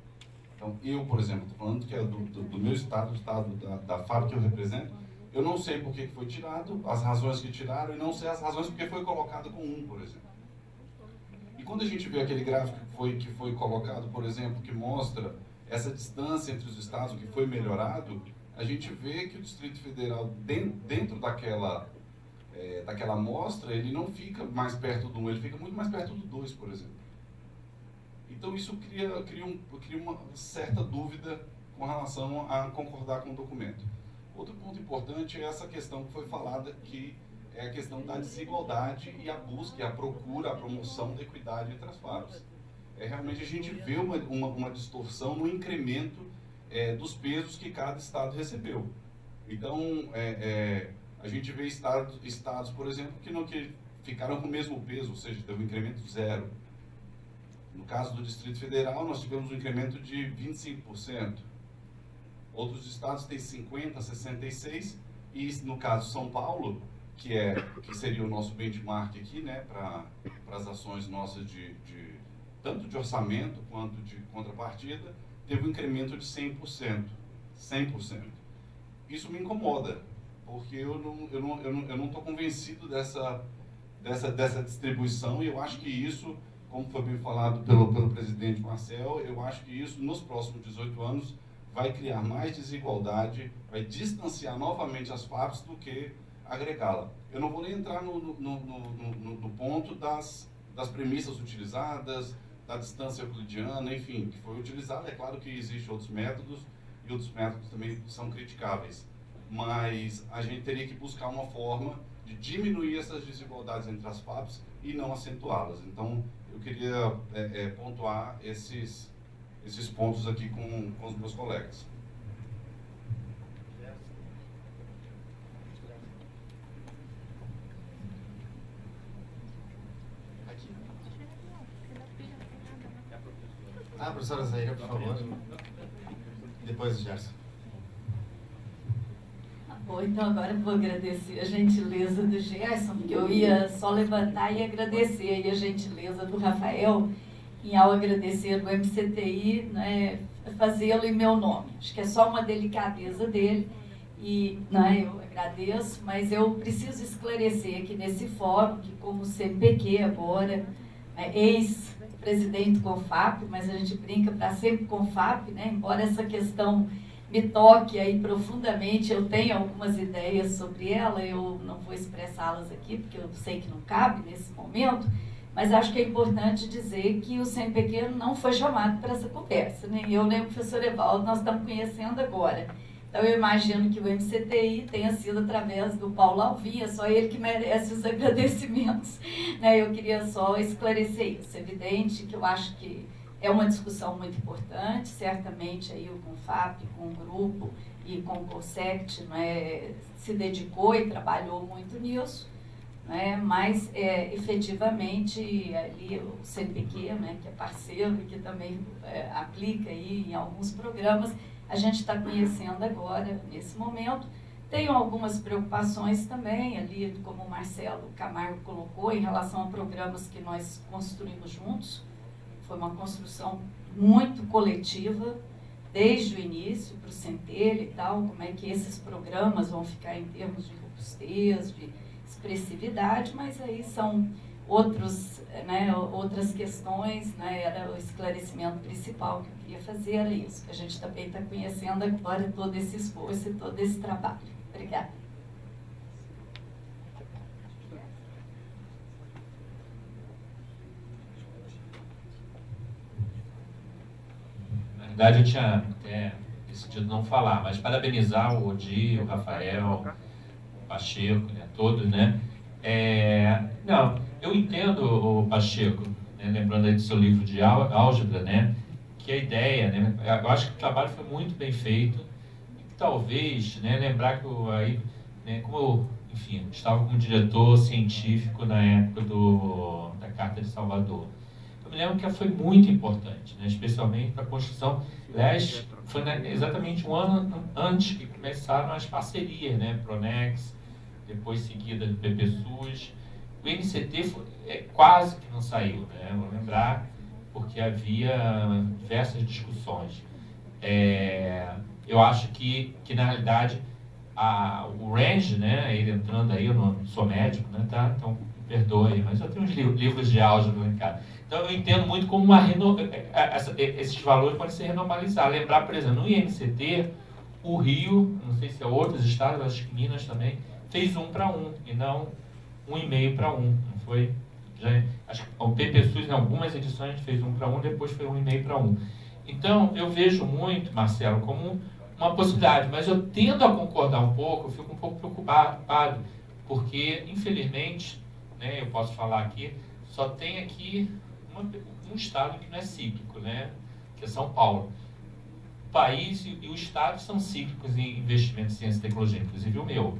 Então, eu, por exemplo, estou falando que é do meu estado, o estado da FAP que eu represento, eu não sei por que foi tirado, as razões que tiraram, e não sei as razões porque foi colocado com 1, por exemplo. E quando a gente vê aquele gráfico que foi colocado, por exemplo, que mostra essa distância entre os estados que foi melhorado, a gente vê que o Distrito Federal, dentro daquela amostra, ele não fica mais perto do 1, ele fica muito mais perto do 2, por exemplo. Então isso cria uma certa dúvida com relação a concordar com o documento. Outro ponto importante é essa questão que foi falada, que é a questão da desigualdade e a busca, e a procura, a promoção da equidade entre as FAPs. Realmente a gente vê uma distorção no incremento dos pesos que cada estado recebeu. Então, a gente vê estados, por exemplo, que ficaram com o mesmo peso, ou seja, teve um incremento 0. No caso do Distrito Federal, nós tivemos um incremento de 25%. Outros estados têm 50%, 66%, e no caso São Paulo, que seria o nosso benchmark aqui, né, para as ações nossas tanto de orçamento quanto de contrapartida, teve um incremento de 100%. 100%. Isso me incomoda, porque eu não estou convencido dessa distribuição, e eu acho que isso, como foi bem falado pelo presidente Marcel, eu acho que isso, nos próximos 18 anos, vai criar mais desigualdade, vai distanciar novamente as FAPs do que agregá-la. Eu não vou nem entrar no ponto das premissas utilizadas, da distância euclidiana, enfim, que foi utilizada. É claro que existem outros métodos, e outros métodos também são criticáveis. Mas a gente teria que buscar uma forma de diminuir essas desigualdades entre as FAPs e não acentuá-las. Então, eu queria pontuar esses pontos aqui com os meus colegas. Professora Zaira, por favor. Depois o Gerson. Bom, então agora eu vou agradecer a gentileza do Gerson, porque eu ia só levantar e agradecer aí a gentileza do Rafael, em ao agradecer o MCTI, né, fazê-lo em meu nome. Acho que é só uma delicadeza dele, e né, eu agradeço, mas eu preciso esclarecer aqui nesse fórum, que como CNPq agora, ex-presidente do CONFAP, mas a gente brinca para sempre CONFAP, né, embora essa questão me toque aí profundamente, eu tenho algumas ideias sobre ela, eu não vou expressá-las aqui, porque eu sei que não cabe nesse momento, mas acho que é importante dizer que o CNPq não foi chamado para essa conversa, nem eu nem o professor Evaldo, nós estamos conhecendo agora. Então eu imagino que o MCTI tenha sido através do Paulo Alvim, é só ele que merece os agradecimentos, né? Eu queria só esclarecer isso. É evidente que eu acho que é uma discussão muito importante, certamente aí o CONFAP, com o grupo, e com o COSECT, né, se dedicou e trabalhou muito nisso, né, mas efetivamente ali o CNPq, né, que é parceiro e que também aplica aí em alguns programas, a gente está conhecendo agora, nesse momento. Tenho algumas preocupações também, ali, como o Marcelo Camargo colocou, em relação a programas que nós construímos juntos. Foi uma construção muito coletiva, desde o início, para o Centelha e tal, como é que esses programas vão ficar em termos de robustez, de expressividade, mas aí são outras questões, né? Era o esclarecimento principal que eu queria fazer, era isso. A gente também está conhecendo agora todo esse esforço e todo esse trabalho. Obrigada. Na verdade, eu tinha decidido não falar, mas parabenizar o Odi, o Rafael, o Pacheco, né, todos, né? Não, eu entendo, o Pacheco, né, lembrando aí do seu livro de álgebra, né, que a ideia, né, eu acho que o trabalho foi muito bem feito, e que talvez, né, lembrar que eu, aí, né, como eu, enfim, estava como diretor científico na época da Carta de Salvador. Eu me lembro que foi muito importante, né, especialmente para a construção. Aliás, foi exatamente um ano antes que começaram as parcerias, né, Pronex, depois seguida do PPSUS. O NCT quase que não saiu, né, vou lembrar, porque havia diversas discussões. Eu acho que na realidade, o range, né, ele entrando aí, eu não sou médico, né, tá? Então, me perdoe, mas eu tenho uns livros de álgebra em casa. Então, eu entendo muito como esses valores podem ser renormalizados. Lembrar, por exemplo, no INCT, o Rio, não sei se é outros estados, acho que Minas também, fez 1:1, e não 1,5:1, não foi? Acho que o PPSUS, em algumas edições, fez 1:1, depois foi 1,5:1. Então, eu vejo muito, Marcelo, como uma possibilidade, mas eu tendo a concordar um pouco, eu fico um pouco preocupado, porque, infelizmente, né, eu posso falar aqui, só tem aqui um estado que não é cíclico, né, que é São Paulo. O país e o estado são cíclicos em investimentos em ciência e tecnologia, inclusive o meu.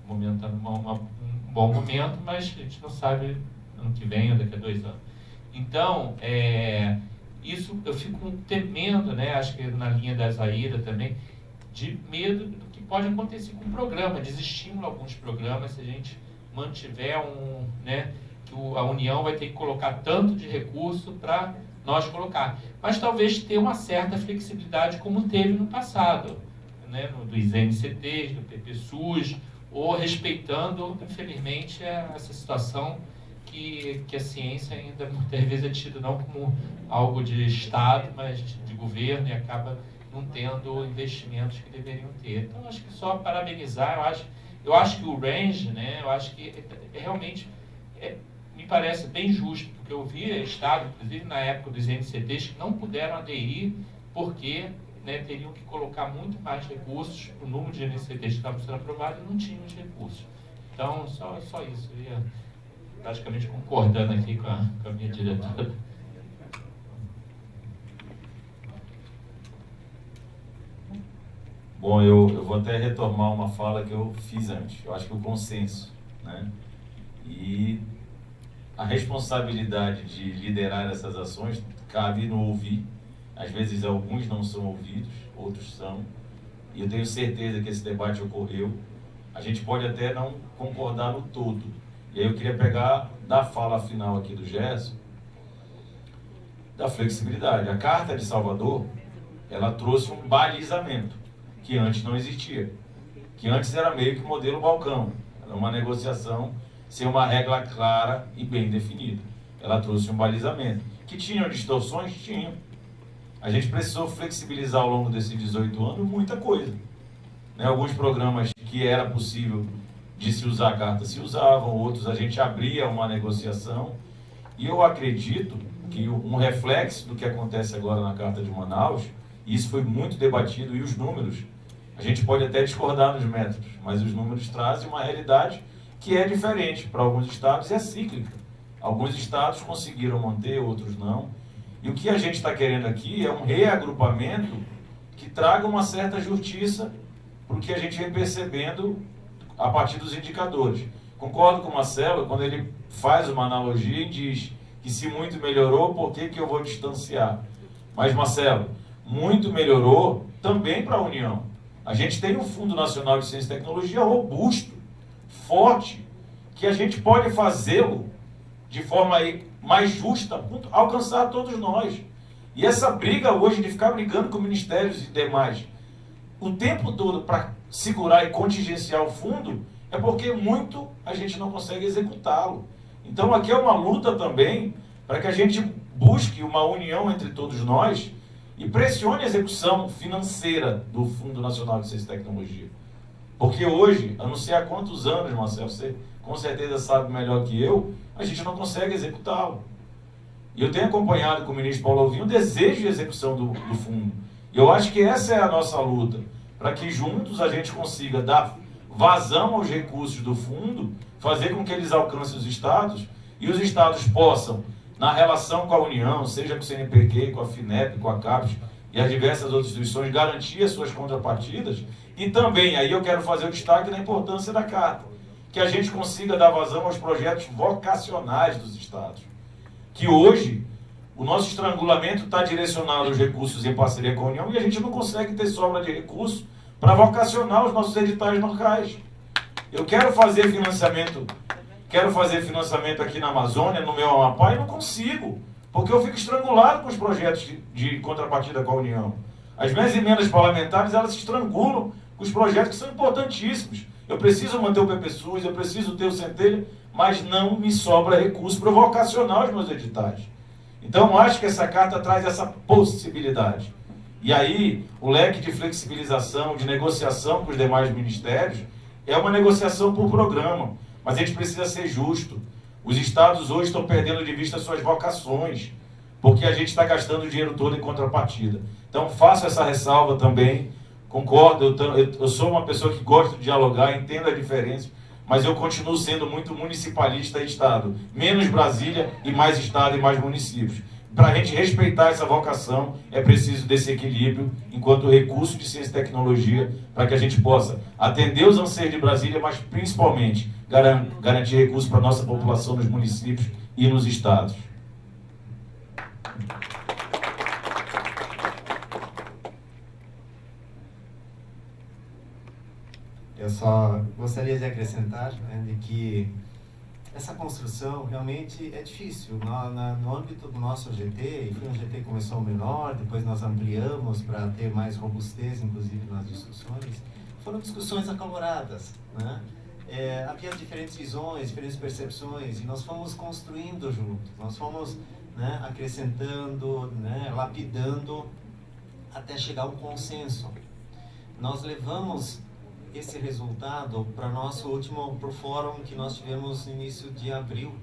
O momento está um bom momento, mas a gente não sabe ano que vem ou daqui a 2 anos. Então, isso eu fico temendo, né, acho que na linha da Zaira também, de medo do que pode acontecer com o programa, desestímulo a alguns programas, se a gente mantiver né, que a União vai ter que colocar tanto de recurso para nós colocar. Mas talvez ter uma certa flexibilidade como teve no passado, né, dos NCTs, do PPSUS, ou respeitando, infelizmente, essa situação que a ciência ainda muitas vezes é tida não como algo de Estado, mas de governo, e acaba não tendo investimentos que deveriam ter. Então, acho que só parabenizar, eu acho que o range, né, eu acho que realmente me parece bem justo, porque eu vi Estado, inclusive na época dos NCTs, que não puderam aderir porque, né, teriam que colocar muito mais recursos, o número de NCTs que estavam sendo aprovados e não tinham os recursos. Então, só isso, eu ia praticamente concordando aqui com a minha diretora. Bom, eu vou até retomar uma fala que eu fiz antes. Eu acho que o consenso, né, e a responsabilidade de liderar essas ações cabe no ouvir. Às vezes alguns não são ouvidos, outros são. E eu tenho certeza que esse debate ocorreu. A gente pode até não concordar no todo. E aí eu queria pegar da fala final aqui do Gerson, da flexibilidade. A Carta de Salvador, ela trouxe um balizamento que antes não existia. Que antes era meio que modelo balcão. Era uma negociação sem uma regra clara e bem definida. Ela trouxe um balizamento. Que tinham distorções? Tinham. A gente precisou flexibilizar ao longo desses 18 anos muita coisa. Né? Alguns programas que era possível de se usar a carta se usavam, outros a gente abria uma negociação. E eu acredito que um reflexo do que acontece agora na Carta de Manaus, e isso foi muito debatido, e os números, a gente pode até discordar nos métodos, mas os números trazem uma realidade que é diferente para alguns estados e é cíclica. Alguns estados conseguiram manter, outros não. E o que a gente está querendo aqui é um reagrupamento que traga uma certa justiça para o que a gente vem percebendo a partir dos indicadores. Concordo com o Marcelo quando ele faz uma analogia e diz que se muito melhorou, por que eu vou distanciar? Mas, Marcelo, muito melhorou também para a União. A gente tem um Fundo Nacional de Ciência e Tecnologia robusto, forte, que a gente pode fazê-lo de forma mais justa, alcançar todos nós. E essa briga hoje de ficar brigando com ministérios e demais o tempo todo para segurar e contingenciar o fundo, é porque muito a gente não consegue executá-lo. Então aqui é uma luta também para que a gente busque uma união entre todos nós e pressione a execução financeira do Fundo Nacional de Ciência e Tecnologia. Porque hoje, eu não sei há quantos anos, Marcelo, você com certeza sabe melhor que eu, a gente não consegue executá-lo. E eu tenho acompanhado com o ministro Paulo Alvim o desejo de execução do fundo. E eu acho que essa é a nossa luta, para que juntos a gente consiga dar vazão aos recursos do fundo, fazer com que eles alcancem os estados, e os estados possam, na relação com a União, seja com o CNPq, com a FINEP, com a CAPES e as diversas outras instituições, garantir as suas contrapartidas, e também, aí eu quero fazer o destaque da importância da carta, que a gente consiga dar vazão aos projetos vocacionais dos estados. Que hoje, o nosso estrangulamento está direcionado aos recursos em parceria com a União e a gente não consegue ter sobra de recursos para vocacionar os nossos editais locais. Eu quero fazer financiamento aqui na Amazônia, no meu Amapá, e não consigo, porque eu fico estrangulado com os projetos de contrapartida com a União. As minhas emendas parlamentares, elas se estrangulam com os projetos que são importantíssimos. Eu preciso manter o PPSUS, eu preciso ter o Centelha, mas não me sobra recurso para vocacionar os meus editais. Então, eu acho que essa carta traz essa possibilidade. E aí, o leque de flexibilização, de negociação com os demais ministérios, é uma negociação por programa. Mas a gente precisa ser justo. Os estados hoje estão perdendo de vista suas vocações, porque a gente está gastando o dinheiro todo em contrapartida. Então, faço essa ressalva também. Concordo, eu sou uma pessoa que gosta de dialogar, entendo a diferença, mas eu continuo sendo muito municipalista e Estado. Menos Brasília e mais Estado e mais municípios. Para a gente respeitar essa vocação, é preciso desse equilíbrio enquanto recurso de ciência e tecnologia, para que a gente possa atender os anseios de Brasília, mas principalmente garantir recursos para a nossa população nos municípios e nos estados. Eu só gostaria de acrescentar, né, de que essa construção realmente é difícil. No âmbito do nosso GT, enfim, o GT começou menor, depois nós ampliamos para ter mais robustez, inclusive nas discussões. Foram discussões acaloradas, né? Havia diferentes visões, diferentes percepções, e nós fomos construindo juntos, nós fomos, né, acrescentando, né, lapidando, até chegar a um consenso. Nós levamos esse resultado para o fórum que nós tivemos no início de abril,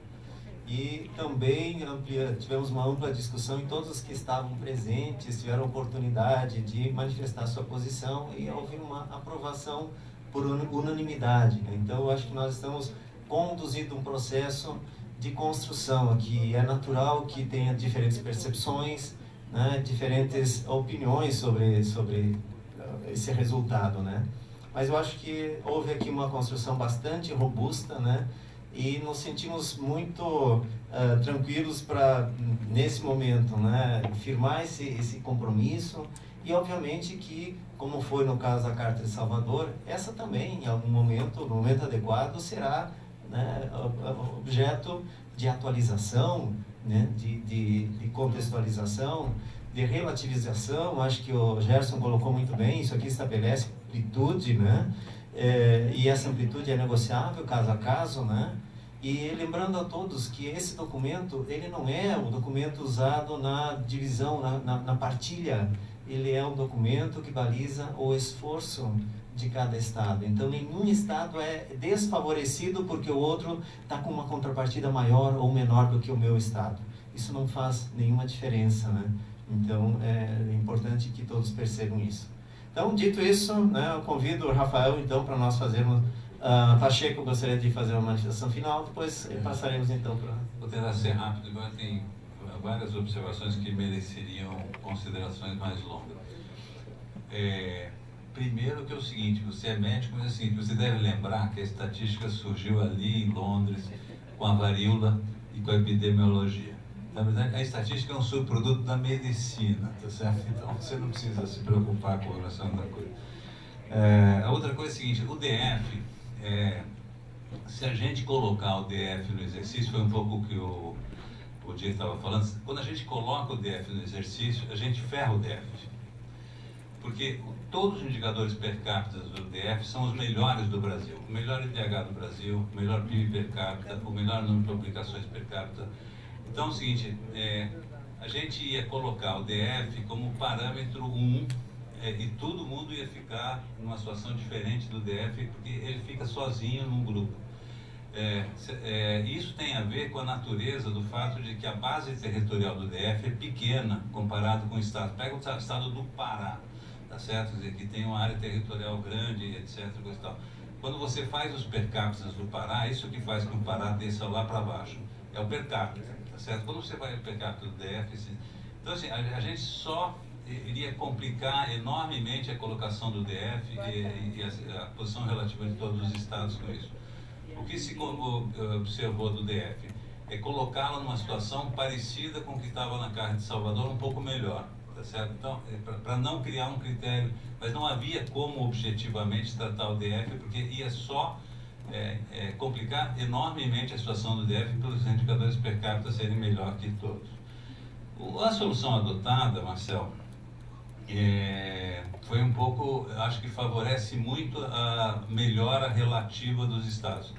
e também tivemos uma ampla discussão, e todos os que estavam presentes tiveram a oportunidade de manifestar sua posição, e houve uma aprovação por unanimidade. Então, eu acho que nós estamos conduzindo um processo de construção aqui. É natural que tenha diferentes percepções, né, diferentes opiniões sobre esse resultado, né? Mas eu acho que houve aqui uma construção bastante robusta, né? E nos sentimos muito tranquilos para, nesse momento, né, firmar esse compromisso. E, obviamente, que, como foi no caso da Carta de Salvador, essa também, em algum momento, no momento adequado, será, né, objeto de atualização, né, de contextualização, de relativização. Acho que o Gerson colocou muito bem, isso aqui estabelece amplitude, né? E essa amplitude é negociável caso a caso, né? E lembrando a todos que esse documento, ele não é um documento usado na divisão, na partilha. Ele é um documento que baliza o esforço de cada estado. Então, nenhum estado é desfavorecido porque o outro está com uma contrapartida maior ou menor do que o meu estado. Isso não faz nenhuma diferença, né? Então, é importante que todos percebam isso. Então, dito isso, né, eu convido o Rafael, então, para nós fazermos... Pacheco gostaria de fazer uma manifestação final, depois passaremos, então, para... Vou tentar ser rápido, agora tem várias observações que mereceriam considerações mais longas. Primeiro que é o seguinte, você é médico, mas assim, você deve lembrar que a estatística surgiu ali em Londres com a varíola e com a epidemiologia. Na verdade, a estatística é um subproduto da medicina, tá certo? Então você não precisa se preocupar com relação da coisa. A outra coisa é a seguinte, o DF, se a gente colocar o DF no exercício, foi um pouco o que o Diego estava falando, quando a gente coloca o DF no exercício, a gente ferra o DF. Porque todos os indicadores per capita do DF são os melhores do Brasil. O melhor IDH do Brasil, o melhor PIB per capita, o melhor número de publicações per capita. Então é o seguinte, a gente ia colocar o DF como parâmetro 1 e todo mundo ia ficar numa situação diferente do DF, porque ele fica sozinho num grupo. Isso tem a ver com a natureza do fato de que a base territorial do DF é pequena comparado com o estado. Pega o estado do Pará, tá certo? Quer dizer, que tem uma área territorial grande, etc. Coisa e tal. Quando você faz os per capita do Pará, isso que faz com que o Pará desça lá para baixo. É o per capita, tá certo? Quando você vai ao per capita do DF, então assim, a gente só iria complicar enormemente a colocação do DF e a posição relativa de todos os estados com isso. O que se observou do DF é colocá-la numa situação parecida com o que estava na Carta de Salvador, um pouco melhor, tá certo? Então, para não criar um critério, mas não havia como objetivamente tratar o DF, porque ia só complicar enormemente a situação do DF pelos indicadores per capita serem melhor que todos. A solução adotada, Marcel, foi um pouco, acho que favorece muito a melhora relativa dos estados.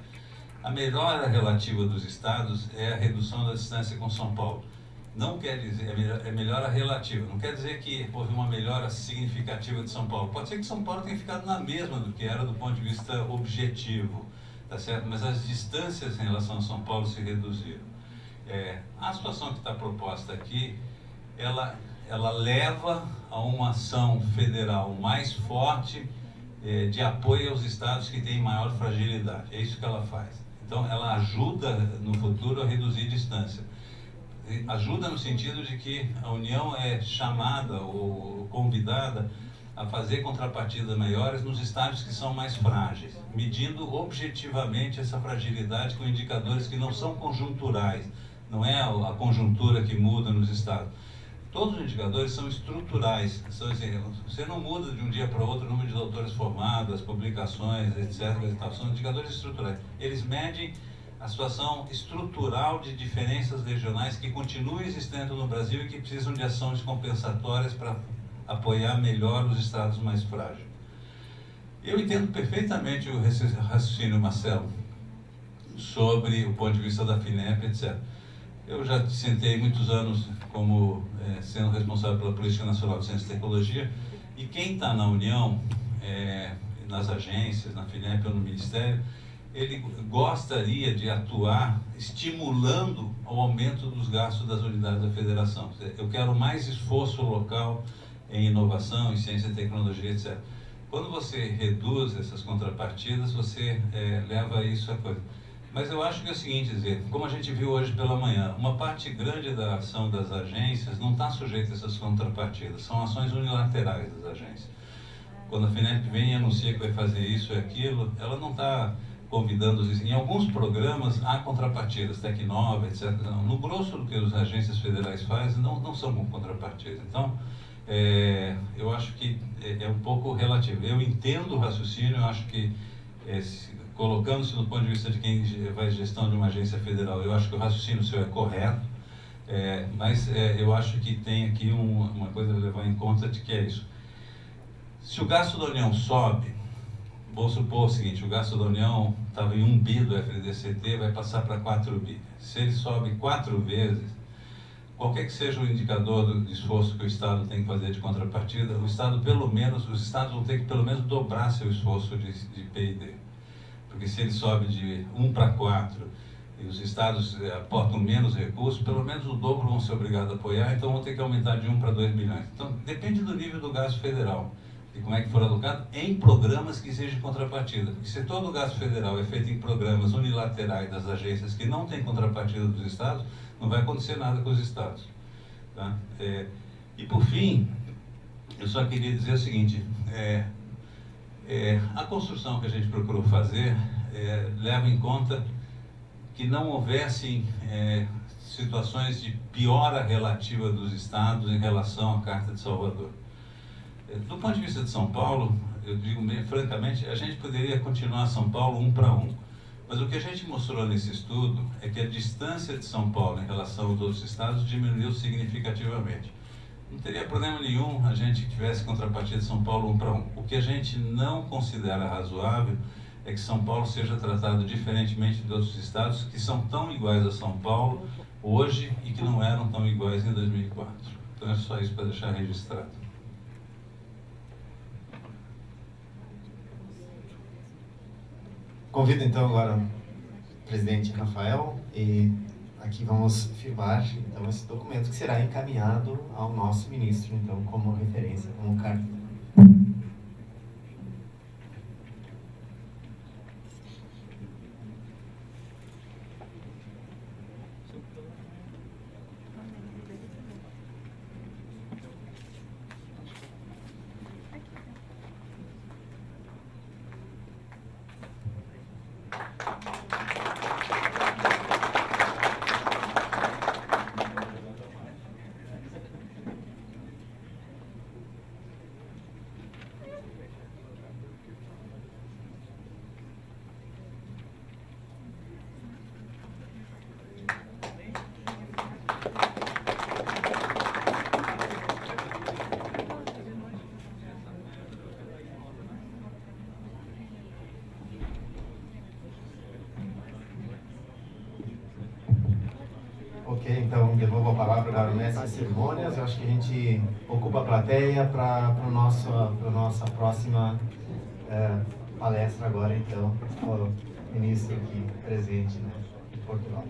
A melhora relativa dos estados é a redução da distância com São Paulo. Não quer dizer, é melhora relativa, não quer dizer que houve uma melhora significativa de São Paulo. Pode ser que São Paulo tenha ficado na mesma do que era do ponto de vista objetivo, tá certo? Mas as distâncias em relação a São Paulo se reduziram. A situação que está proposta aqui, ela leva a uma ação federal mais forte de apoio aos estados que têm maior fragilidade. É isso que ela faz. Então, ela ajuda no futuro a reduzir distância. Ajuda no sentido de que a União é chamada ou convidada a fazer contrapartidas maiores nos estados que são mais frágeis, medindo objetivamente essa fragilidade com indicadores que não são conjunturais, não é a conjuntura que muda nos estados. Todos os indicadores são estruturais, você não muda de um dia para outro o número de doutores formados, as publicações, etc. São indicadores estruturais. Eles medem a situação estrutural de diferenças regionais que continuam existindo no Brasil e que precisam de ações compensatórias para apoiar melhor os estados mais frágeis. Eu entendo perfeitamente o raciocínio, Marcelo, sobre o ponto de vista da FINEP, etc. Eu já sentei muitos anos como sendo responsável pela Política Nacional de Ciência e Tecnologia, e quem está na União, nas agências, na FINEP ou no Ministério, ele gostaria de atuar estimulando o aumento dos gastos das unidades da federação. Eu quero mais esforço local em inovação, em ciência e tecnologia, etc. Quando você reduz essas contrapartidas, você leva isso a coisa. Mas eu acho que é o seguinte, dizer, como a gente viu hoje pela manhã, uma parte grande da ação das agências não está sujeita a essas contrapartidas, são ações unilaterais das agências. Quando a FINEP vem e anuncia que vai fazer isso e aquilo, ela não está convidando os... Em alguns programas há contrapartidas, Tecnova, etc. No grosso do que as agências federais fazem, não são com contrapartidas. Então, eu acho que é um pouco relativo. Eu entendo o raciocínio, eu acho que... colocando-se do ponto de vista de quem faz gestão de uma agência federal, eu acho que o raciocínio seu é correto, mas eu acho que tem aqui uma coisa a levar em conta de que é isso. Se o gasto da União sobe, vamos supor o seguinte, o gasto da União estava em 1 bi do FDCT, vai passar para 4 bi. Se ele sobe 4 vezes, qualquer que seja o indicador do esforço que o Estado tem que fazer de contrapartida, os estados vão ter que pelo menos dobrar seu esforço de P&D. Porque se ele sobe de 1 para 4 e os estados aportam menos recursos, pelo menos o dobro vão ser obrigados a apoiar, então vão ter que aumentar de 1 para 2 bilhões. Então, depende do nível do gasto federal e como é que for alocado em programas que sejam contrapartida. Porque se todo o gasto federal é feito em programas unilaterais das agências que não têm contrapartida dos estados, não vai acontecer nada com os estados. Tá? E por fim, eu só queria dizer o seguinte, A construção que a gente procurou fazer leva em conta que não houvessem situações de piora relativa dos estados em relação à Carta de Salvador. Do ponto de vista de São Paulo, eu digo francamente, a gente poderia continuar São Paulo 1 para 1. Mas o que a gente mostrou nesse estudo é que a distância de São Paulo em relação aos outros estados diminuiu significativamente. Não teria problema nenhum a gente que tivesse contrapartida de São Paulo 1 para 1. O que a gente não considera razoável é que São Paulo seja tratado diferentemente de outros estados que são tão iguais a São Paulo hoje e que não eram tão iguais em 2004. Então é só isso para deixar registrado. Convido então agora o presidente Rafael e aqui vamos firmar então esse documento que será encaminhado ao nosso ministro então como referência, como carta. Ok, então devolvo a palavra para o mestre de cerimônias. Eu acho que a gente ocupa a plateia para a nossa próxima palestra agora, então, o ministro aqui presente, né, de Portugal.